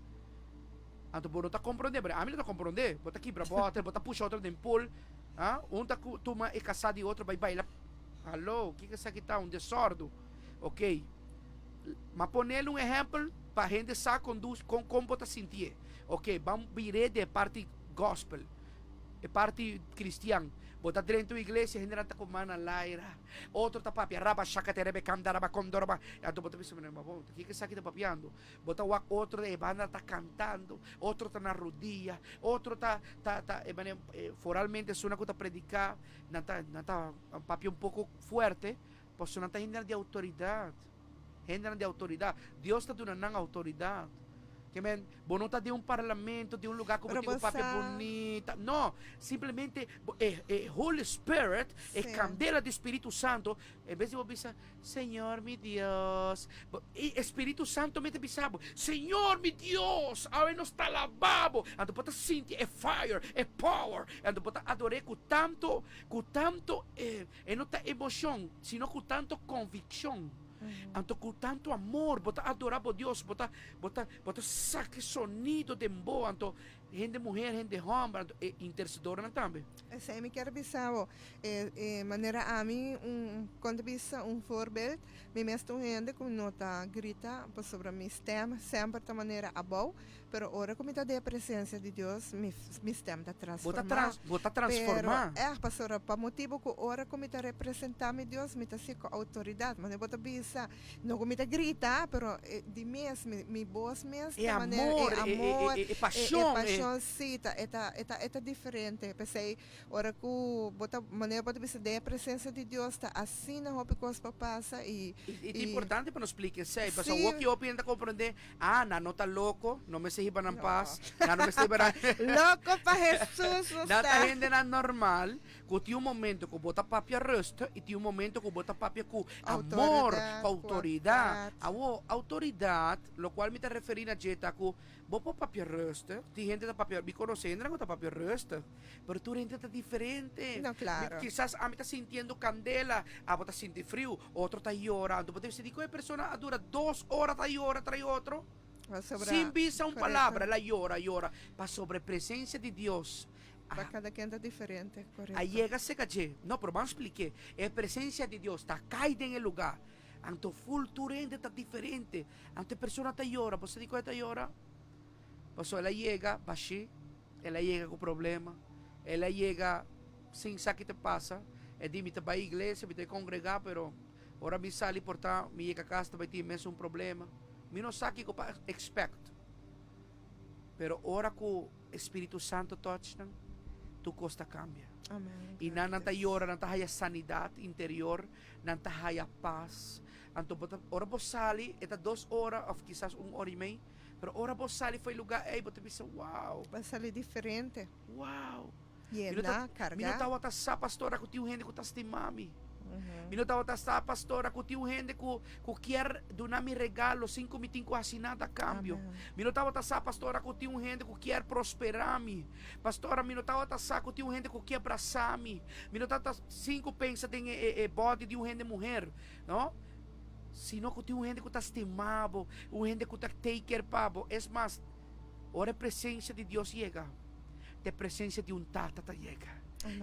Então bota tá compreender, a mim não tá compreender, bota quebra butter, bota puxa outro de pool, tá toma é casado e outro vai bailar. Alô, que isso aqui tá um desordem? Ok. Mas poner exemplo para a gente saber como você sentir. Ok, vamos virar de parte gospel, de parte cristiana. Bota dentro da igreja, gente está com mana laira. Outro está papiando, raba, chacaterebe, candaraba, condoraba. Então, bota isso, meu irmão, o que está aqui papiando? Bota outro de banda está cantando, outro está na rodilha, outro está foralmente, se uma coisa predicar, não está papi um pouco forte, pois não está gente de autoridade. Gente de autoridade. Deus está dando uma autoridade. Que men, vos no estás de un parlamento, de un lugar como tipo papi bonita. No, simplemente Holy Spirit, candela de Espíritu Santo. En vez de vos pensar, Señor mi Dios, y Espíritu Santo me te pisamos, Señor mi Dios, ahora nos está lavabo. Ando pota sentir fire, power. Ando pota adorar con tanto, no está emoción, sino con tanto convicción. Com tanto amor, bota adorar por Deus, bota saque sonido de boa, então gente mulher, gente homem, intercedora também. Essa me quer pensar, maneira a mim quando pensa voorbeeld, me mesmo gente que nota grita sobre mi stem, sempre da maneira abau, pero ora como está a presença de Deus, mi stem está transformar. Bota transformar. Pastora, para motivo que ora como está representar mi Deus, me está com autoridade, mas bota pensa, não como está grita, pero de mesmo, mi voz mesmo, é amor, é paixão, sim, é diferente. Pensei, ora que bota maneira bota pensa da presença de Deus está assim na roupa que os passa e é importante para nos explicar, sei, para o que eu penso compreender, não está louco, não me sirva na paz, não me sirva louco para Jesus, não está gente normal, que tem momento que bota papia resta e tem momento que bota papia com amor, com autoridade. A autoridade, lo qual me está referindo a jeta que bota papia resta, tem gente da papia, me conhece, não está papia resta, pero tu gente está diferente. Não, claro. Quizás a mí está sintiendo candela, a vos está sintiendo frío, otro está llorando. Porque se dice que persona dura 2 horas, está llora, trae otro. Sin visa una palabra, la llora. Para sobre presencia de Dios. Para cada quien está diferente, correcto. Ahí llega se caché. No, pero vamos a explicar. Es presencia de Dios, está caída en el lugar. Anto full tu gente está diferente. Ante persona está llora, pues se dice que está llora. Pues ela llega, baixi, ela llega con problema. Ela llega sem saber o que te passa. É de me te vai à igreja, me te congregar, pero ora me sali portar, me chega a casa, vai ter mesmo problema. Me não sabe o que eu expect. Pero ora que o Espírito Santo toca, tu costa cambia. Amém. E não está llora, não está a sanidade interior, não está a paz. Então, ora você sali, é 2 horas, ou quizás 1 hora e meia, pero ora você sali foi lugar, aí você pensa, wow. Vai sair diferente. Wow. Llenar, cargar. Minutawa ta sa pastora ko tiyo gente ko tas ti mami. Minutawa ta sa pastora ko tiyo gente ko quer donar mi regalo 5 mitin ko asinada a cambio. Minutawa ta sa pastora ko tiyo gente ko quer prosperar mi. Pastora, minutawa ta sa ko tiyo gente ko quer abraçar mi. Minutawa ta 5 pensa tem body de gente mulher, no? Sino ko tiyo gente ko tas estimado, o gente ko ta take care pabo. Es más, ora presença de Deus chega. De presencia de un tata te llega.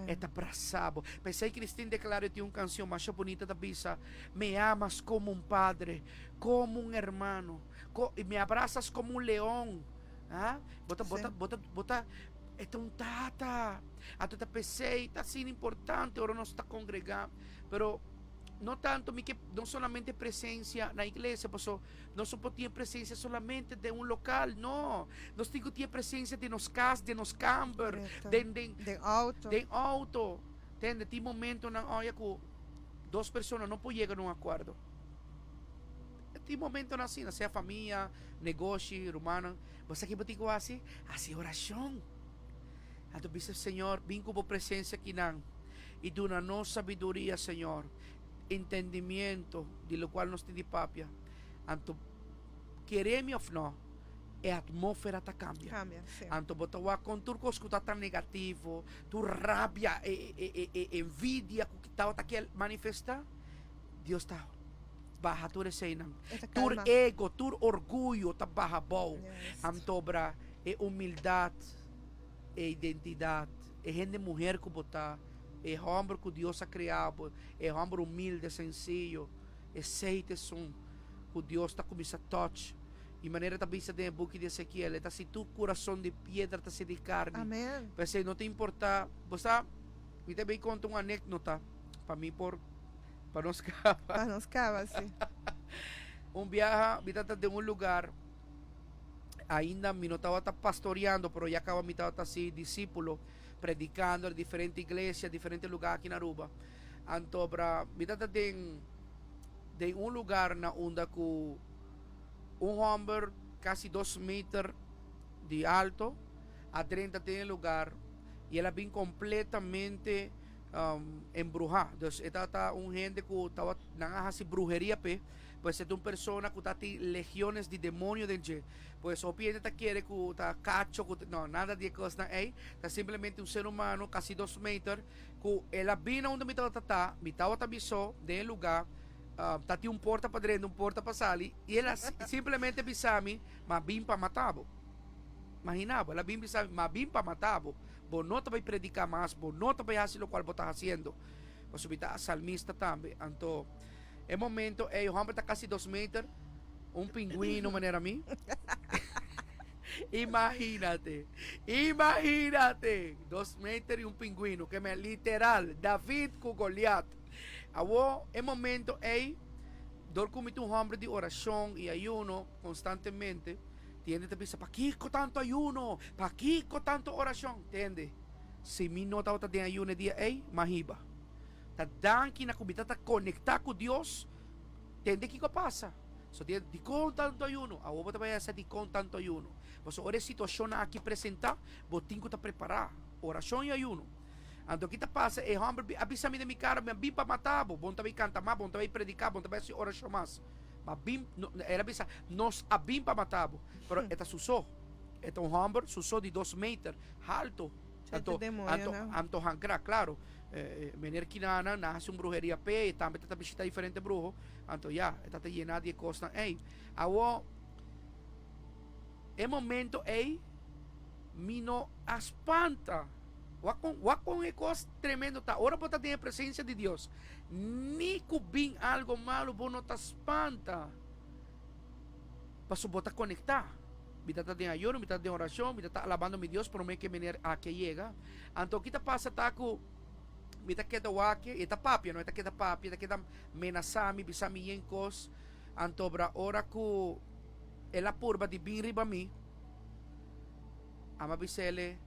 Está abrazado. Pensei que Cristina declarou de uma canção mais bonita da bisa. Me amas como um padre, como um hermano, e me abraças como um leão. Ah? Bota. Este é um tata. Até te pensei, está sendo importante, agora não está congregando. Pero no tanto que no solamente presencia na iglesia, pues no solo tiene presencia solamente de un local, no, nos digo tiene presencia de nos casas, de nos camper, de auto, de ti momento na olha que 2 personas não podem chegar a um acordo. Tem momento assim, seja família, negócio, romano, você que botigo assim oração. Então dice Senhor, vim com a presença aqui não, e dona nos sabedoria, Senhor. Entendimiento de lo cual nos te di papia. Anto queremos o no, a atmósfera ta cambia. Sim. Anto botawa con turcos que está tan negativo, tu rabia envidia que estaba aqui manifestar, Deus está baja tu reseina. Tu ego, tu orgullo está baja bom. Anto obra humildade, identidade, gente mulher que botar. É homem que Deus ha criado, é homem humilde, sencillo, é aceite que Deus está começando a tocar. E maneira também se tem book de Ezequiel, está assim, tu coração de pedra está se de carne. Amém. Pensei, não te importa, você me também conta uma anécdota para mim para nos cava. Para nos cavas, sim. Viaje, me trata de um lugar, ainda me não estava pastoreando, pero já acaba me estava assim, discípulo, predicando em diferentes igrejas, diferentes lugares aqui na Aruba. Então, me trata de um lugar na onda com homem quase 2 metros de alto, a 30 tem lugar, e ela vem completamente embrujada. Então, esta gente que estava na brujeria, pues es una persona que tiene legiones de demonios dentro. Pues o piensa que quiere que está cacho, no, nada de cosas ahí. Está simplemente un ser humano, casi 2 metros, que ela vino onde me estaba avisó del lugar, tá tinha porta para dentro, porta para sair, e ela simplesmente avisou-me, mas vim para matar. Imaginava, ela vim avisar, mas vim para matar. Vos não vai predicar mais, vos não vai fazer o qual vos está fazendo. Vos está salmista também. Então, é momento, o homem está quase 2 metros, um pinguino, maneira a mim. Imagínate, 2 metros e um pinguino, que é literal, David com Goliat. Agora, é momento, dor comigo um homem de oração e ayuno constantemente. Tiende te pensar, ¿para qué con tanto ayuno? ¿Para qué con tanto oración? Entende? Si mi no estaba de ayuno dia, mahiba. Tá dando que na comida tá conectar com Deus. Entende que passa? So tiene di con tanto ayuno. A vos também essa di con tanto ayuno. Você ora situação aqui apresentar, vos tem que estar preparar. Oração e ayuno. Então o que passa? É homem avisa-me de minha cara, me vim para matar, bom também cantar mais, bom também predicar, bom também oração mais. Mas bim, ela pensa, nós abim para matar, pero esta susó, esta homem susó de 2 metros, alto, anto hankra, claro, menir kinana, nasce brujeria pe, também está visita diferente brujo, anto ya, está te llena de cosas, agora, é momento, me não espanta. Con cosas tremendo tá. Ora por ter a presença de Deus. Ni cubim algo malo, vos não te espanta. Para botar conectar. Me tá de ayuno, me tá de oração, me tá alabando mi Deus por me que venir a que llega. Então que tá passa tá com me tá queda wake, eta papia, não eta queda papia, eta queda menasami, bisami yenkos. Então bra ora ku ela purba de bin riba mi. Ama bisele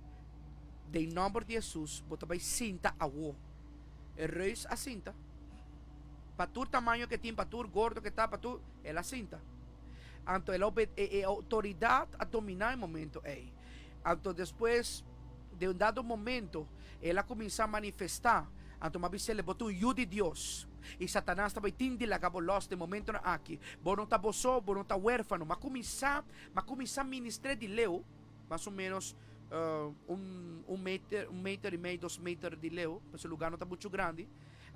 de nome de Jesus, você vai cinta a wo. Reis a cinta. Para tu tamanho que tem, para tu gordo que está, para tu, ela cinta. Então, ela é autoridade a dominar o momento. Então, depois de dado momento, ela começa a manifestar. Então, mas você botou o de Deus. E Satanás também tem de lagabolos de momento aqui. Você não está boço, você não está huérfano. Mas começar a ministrar de leu, mais ou menos, 1 metro e meio, 2 metros de leu, porque o lugar não está muito grande.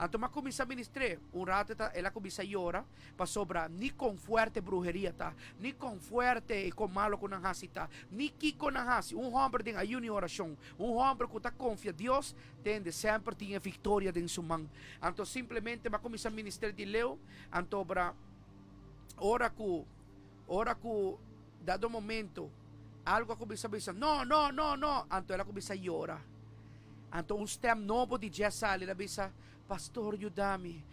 Então, mas começa a ministrar. Rato, ela começa a chorar, para sobrar, nem com forte brujeria, tá? Nem com forte e com malo com nanhasi, tá? Nem que com nanhasi. Homem tem ayuno e oração. Homem que está confia Deus, tende sempre tem vitória em sua mão. Então, simplesmente, mas começa a ministrar de leu. Então, ora que, dado momento, algo começa a pensar, não. Então ela começa a chorar. Então um tempo novo de dia sale, ela pensa, pastor, ajuda-me.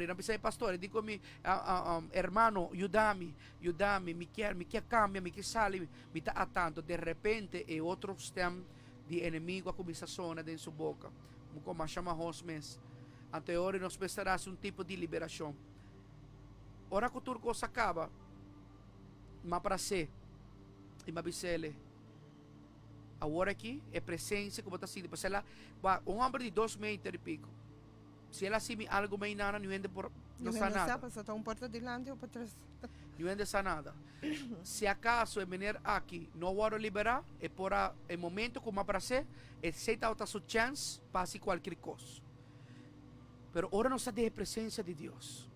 Não pensa, pastor, digo-me, hermano, ajuda-me, me quer cambia, me quer sale, me está atando. De repente, é outro tempo de inimigo a começar a sonar dentro da sua boca. Como chama Rosmes. Então agora nós pensarás um tipo de liberação. Ora que tudo coisa acaba, mas para ser, e mabisele agora aqui é presença como está assim depois ela homem de 2 metros e pico se ela assim algo meio nada não ende por não sa nada passa tá porta delante ou para trás não ende sa nada se acaso é venir aqui não vou liberar é por o momento como para ser é seita outra sua chance passe qualquer coisa pero ora não está de presença de Deus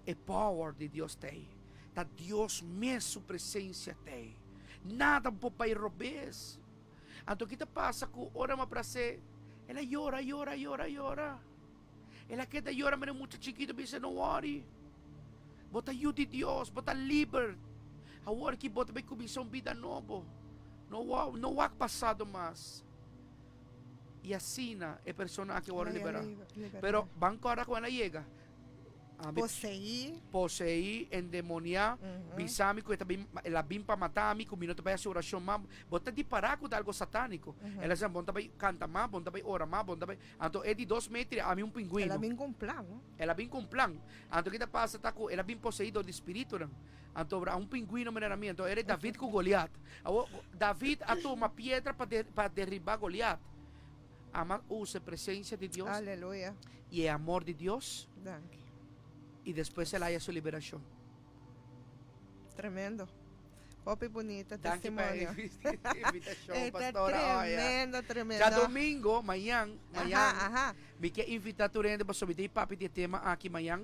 é power de Deus tem. Tá Deus mesmo presença tem. Nada pode roubar. Então o que passa com ora uma para ser, ela chora. Ela quer chorar, mas é muito chiquito, diz não worry. Bota ajuda de Deus, bota livre. Agora que bota vai começar uma vida nova. Não há passado mais. y así es persona que van a Ay, liberar. liberar. Pero banco ahora cuando llega, Poseí. endemoniar, bisámico, e também ela vem para matar amigo, minuto vai a oração mais, bota de parar com algo satânico. Ela já bom também canta mais, bom também ora mais, bom também. Então é de 2 metros a mim pinguino. Ela vem com plan, não? Ela vem com plan. Então o que passa tá com, ela vem possuído de espírito, não? Então pinguino menina minha, então era David com Goliat. David atou uma pedra para derribar Goliat. Ama usa a presença de Deus. Aleluia. E é amor de Deus. Danke. E depois ela há sua liberação. Tremendo. Hope bonita, Danke para testemunho. a invitação, Está pastora. tremendo, tremendo. Já domingo, amanhã, Ajá. me quer invitar tu para subir papi de tema aqui amanhã.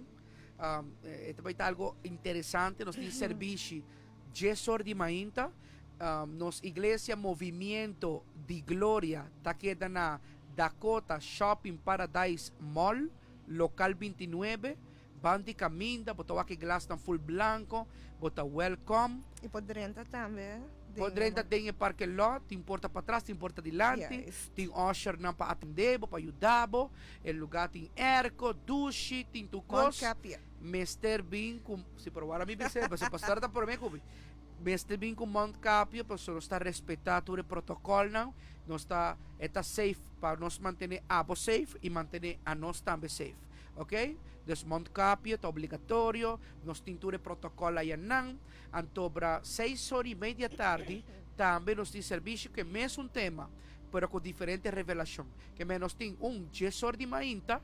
Este vai estar algo interessante. Nós temos serviço 10 horas de manhã. Nos igreja Movimento de Glória está queda na Dakota Shopping Paradise Mall, local 29. Bandi caminda, botou aqui glass na full blanco, botou welcome. E por dentro também. Por dentro tem parque lot, te importa para trás, te importa adiante, Yes. tem usher não para atender, para ajudar, o lugar tem airco, duche, tem tu cos, Capia. Mr. Bean com, se provar a mim percebe, se pastor está por mim com Mr. Bean com Mount Capio, para nós está respetar todo o protocolo, não, nós está safe para nós manter a safe e manter a nós também safe. Ok? Dus Mount Capio está obrigatório, nós temos todo o protocolo aí não, antobra 6:30 da tarde, também nós temos serviço que é mesmo tema, pero com diferente revelação, que nós temos 10 horas de manhã.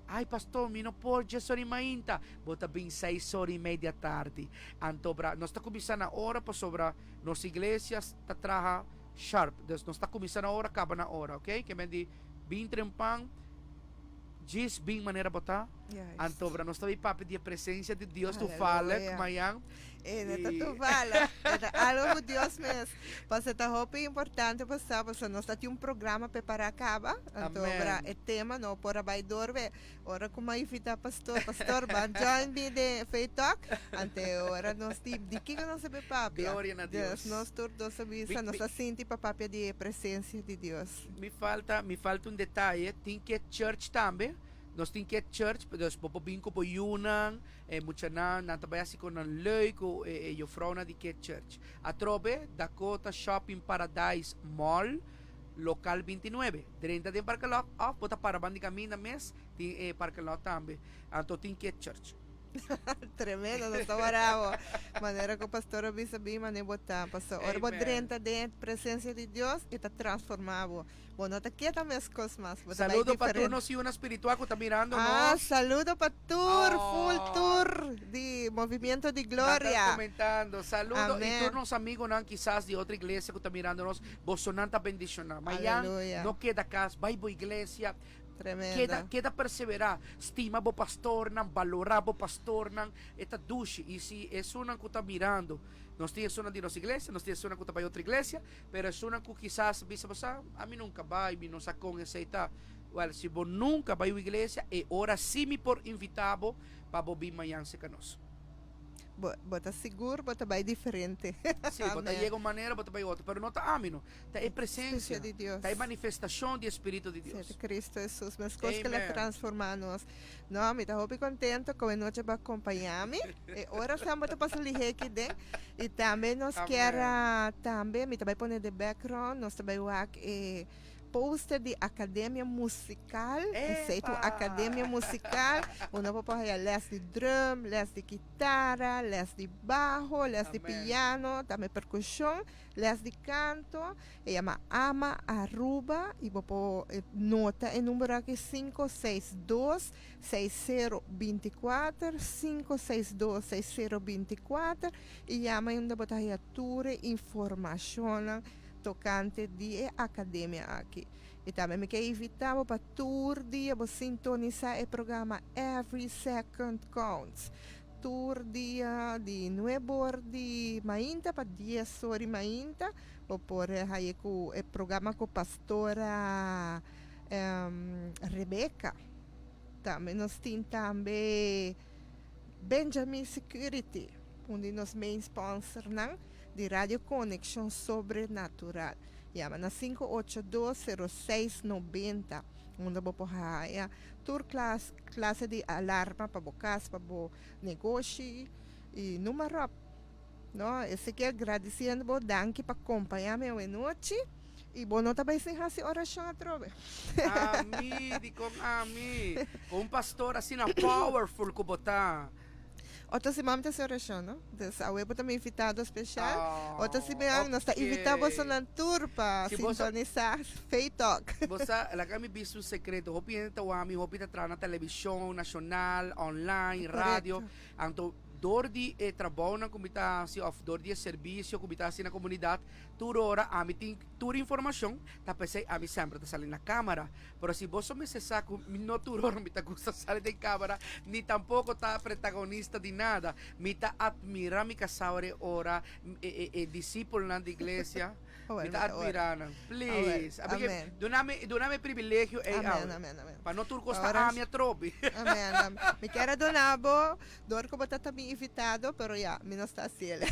Ai, pastor, mi não pode 10 horas de manhã, bota bem 6:30 da tarde. Antobra, nós está começando a hora para sobre nossas igrejas, está traja sharp, dus nós está começando a hora, acaba na hora, ok? Que de bem trempang, diz bem maneira botar. Yes. Antobra, nós também papo de presença de Deus, tu Aleluia. fala, amanhã. Neta tu fala. Algo que Deus mesmo. Mas esta roupa é importante para saber, nós estamos um programa para acaba. Então, o tema não para vai dormir. Ora como invita pastor, vai join me de Faith Talk. Ante ora nós de que não sabe papi. Glória a Deus. Nós todos sabemos, nós sente papi de presença de Deus. Me falta detalhe, tem que church também. Nós temos que church, dus popopinko po yunan, mucha na trabalhar com um leuco e eu frona de que church. Atrobe Dakota Shopping Paradise Mall, local 29. 30 de parque lot, bota para bandi caminho mês, tem parque lot também. Então tem que church. Tremendo, não está bravo. Maneira que o pastor avisa bem, maneira botar. Pastor, ora, por 30 de presença de Deus e está transformado. Bom, não está quieta mais coisas mais. Saludo para tu, nós e uma espiritual que está mirando. Saludo para tour, full tour de Movimento de Glória. Comentando, saludo. Amém. E todos amigos, não, quizás de outra igreja que está mirando nós, Bolsonaro bendição. Amanhã não queda casa, vai para a igreja. Tremenda. Queda perseverar, estima o pastor, não valorar o pastor, não, esta duche, e se é uma que está mirando, nós temos uma de nossa igreja, nós temos uma que está para outra igreja, mas é uma que quizás, a mim nunca vai, me não sacou aceitar, well, se você nunca vai à igreja, é hora sim me por invitar-vos para vir amanhã se conosco. Bota seguro, bota bem diferente. Sim, bota de uma maneira, bota bem outra, mas não está amino, está em presença de Deus, está em manifestação do Espírito de Deus. De Cristo Jesus, mas coisas que Ele transforma-nos. Não, me está muito contente com a noite para acompanhar-me. Ora, estamos para passar aqui dentro. E também nós queremos, também, me também pôr de background, nós também aqui poster de academia musical, aceito academia musical, onde eu posso fazer les de drum, les de guitarra, les de bajo, les de piano, também percussão, les de canto, e chama Ama Aruba, e vou pôr nota em número aqui 562-6024, 562-6024, e chama onde botar a tour informação tocante de academia aqui. E também me quer invitar para tour dia para sintonizar o programa Every Second Counts. Tour dia de 9 horas de manhã para 10 horas de manhã. Vou pôr aí o programa com a pastora Rebeca. Também nós temos também Benjamin Security, onde nós main sponsor não? De Radio Connection Sobrenatural. Llama na 582-0690. Onde bo pohaya tour classe de alarma para bocas para bo negócio e número, no? Esse que agradecendo bo danke para acompanhar meu noite. E bom, não também sem raça oração a trove. Ami, di kong ami. Kung pastor assim na powerful ko bota. Outra semana tem oração, não? Então, a web também invitado especial. Outra semana nós está okay. invitado na tour para Si bosa- sintonizar Faith Talk. Bosa, la kami bisu sekreto. Hopi na tawami, hopi na tra na televisyon, nasyonal, online, radio. Ang to dordi e trabaho ng kumita si of dordi e serbisyo kumita si na komunidad turora ami ting tur informasyon tapos ay ami sempre ta sali na kamera pero si boso me sesa no turora mita gusta sali de kamera ni tampoco ta protagonista di nada mita admira mi kasawre ora disciple ng iglesia mita admira na please Amen. doname privilegio Amen. pa no tur costa ami a tropi Amen. Me quero donabo, dor ko bata também invitado, pero ya, me não está cielo.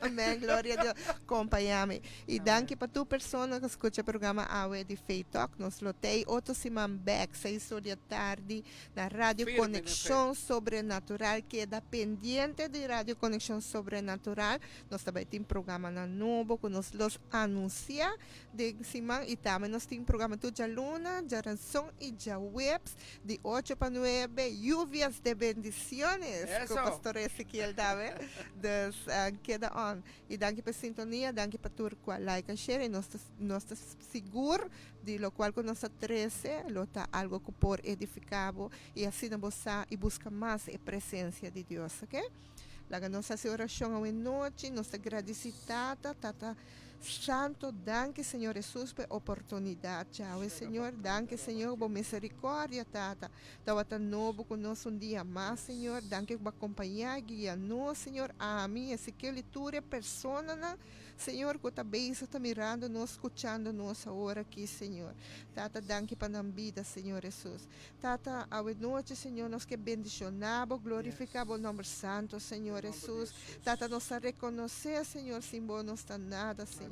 Amém, glória a Deus. Acompanha-me. E danke para tu pessoa que escuta o programa Awe de Faith Talk. Nos lotei outro semana back, 6 horas da tarde, na Rádio Firme, Conexão Sobrenatural, que é da pendiente de Rádio Conexão Sobrenatural. Nós também temos programa na novo, que nos los anuncia de semana. E também nós temos programa tu já luna, já ranção e já webs, de 8 para 9, lluvias de bendiciones. Eso. Com o pastor Ezequiel Dave. Dus, queda on. E danke para sintonia, danke para tu like and share. E nós estamos seguros de lo qual que nós 13, lo está algo que por edificado. E assim nós e busca mais a presença de Deus, ok? La nossa oração hoje noite, nós agradecemos tata Santo, danke Senhor Jesus por oportunidade. Tchau, Senhor, danke Senhor por misericórdia, tata. Tawata novo conosco dia mais, Senhor. Danke por acompanhar, guiar-nos, Senhor. Amém. Esse que leitura persona, Senhor, que também está mirando, nos escutando nossa hora aqui, Senhor. Tata, danke para a vida, Senhor Jesus. Tata, hoje noite, Senhor, nós que bendicionamos, glorificamos o nome santo, Senhor Jesus. Tata, nós a reconhecer, Senhor, sem bom não está nada, Senhor.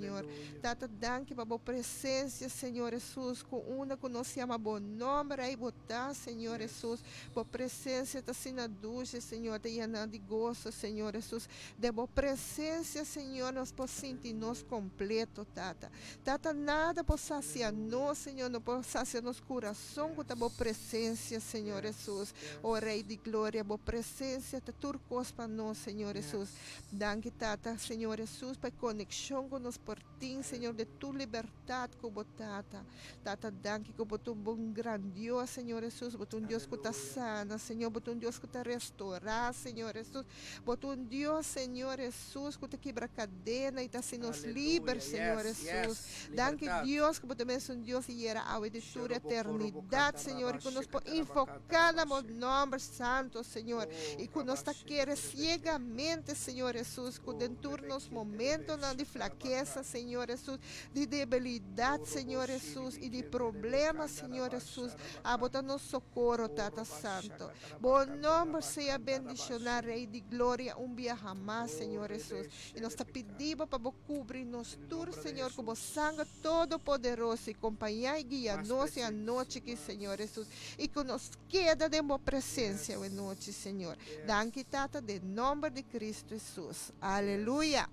Tata, danke para a presença, Senhor Jesus, com uma que nós chama bom nome, aí botar, Senhor Jesus, por presença da sina dulce, Senhor, de llenar de gozo, Senhor Jesus, de boa presença, Senhor, nós por sentir-nos completo, Tata. Tata, nada por saciar-nos, Senhor, não por saciar-nos coração com a boa presença, Senhor Jesus, o Rei de Glória, boa presença, de turcos para nós, Senhor Jesus. Danke, Tata, Senhor Jesus, para conexão com nós por ti, Senhor, de tu liberdade como Tata. Tata, danke como tu bom grandioso, Senhor Jesus, por tu Deus que está sana, Senhor, por tu Deus que está restaurar, Senhor Jesus, por tu Deus, Senhor Jesus, que te quebra cadena e está se nos livre, Senhor Jesus. Danke, Deus, que também é um Deus e era a de tua eternidade, Senhor, e que nos invocamos o nome santo, Senhor, e que nos está querendo ciegamente, Senhor Jesus, que dentro nos momentos de fraqueza, Senhor Jesus, de debilidade, Senhor Jesus, e de problemas, Senhor Jesus, a botar nos socorro, Tata Santo. Bom nome seja bendicionar, Rei de Glória, dia jamais, Senhor Jesus. E nós está pedindo para cobrir-nos tudo, Senhor, como sangue todo-poderoso, e acompanhar e guiar-nos a noite aqui, Senhor Jesus, e que nos queda de boa presença a noite, Senhor. Danke, Tata, de nome de Cristo Jesus. Aleluia.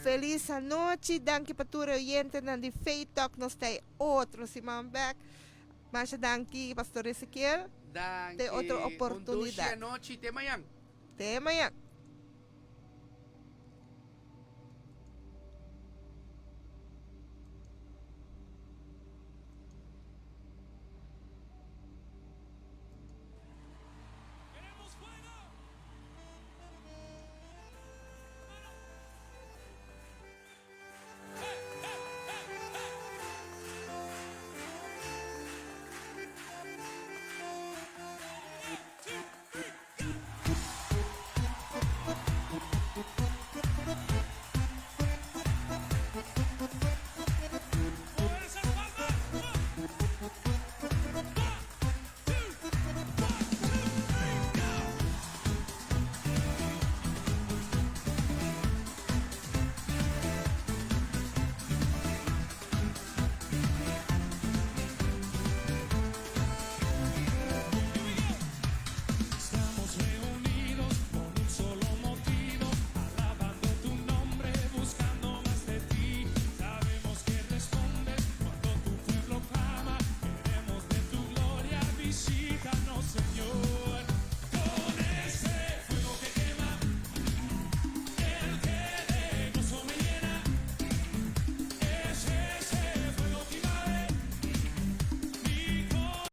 Feliz noite, danke para tu oyente de Faith Talk, nos tem outro semana back. Mas danke, Pastor Ezequiel, Danke. de outra oportunidade. Noche, tema yan. Até amanhã.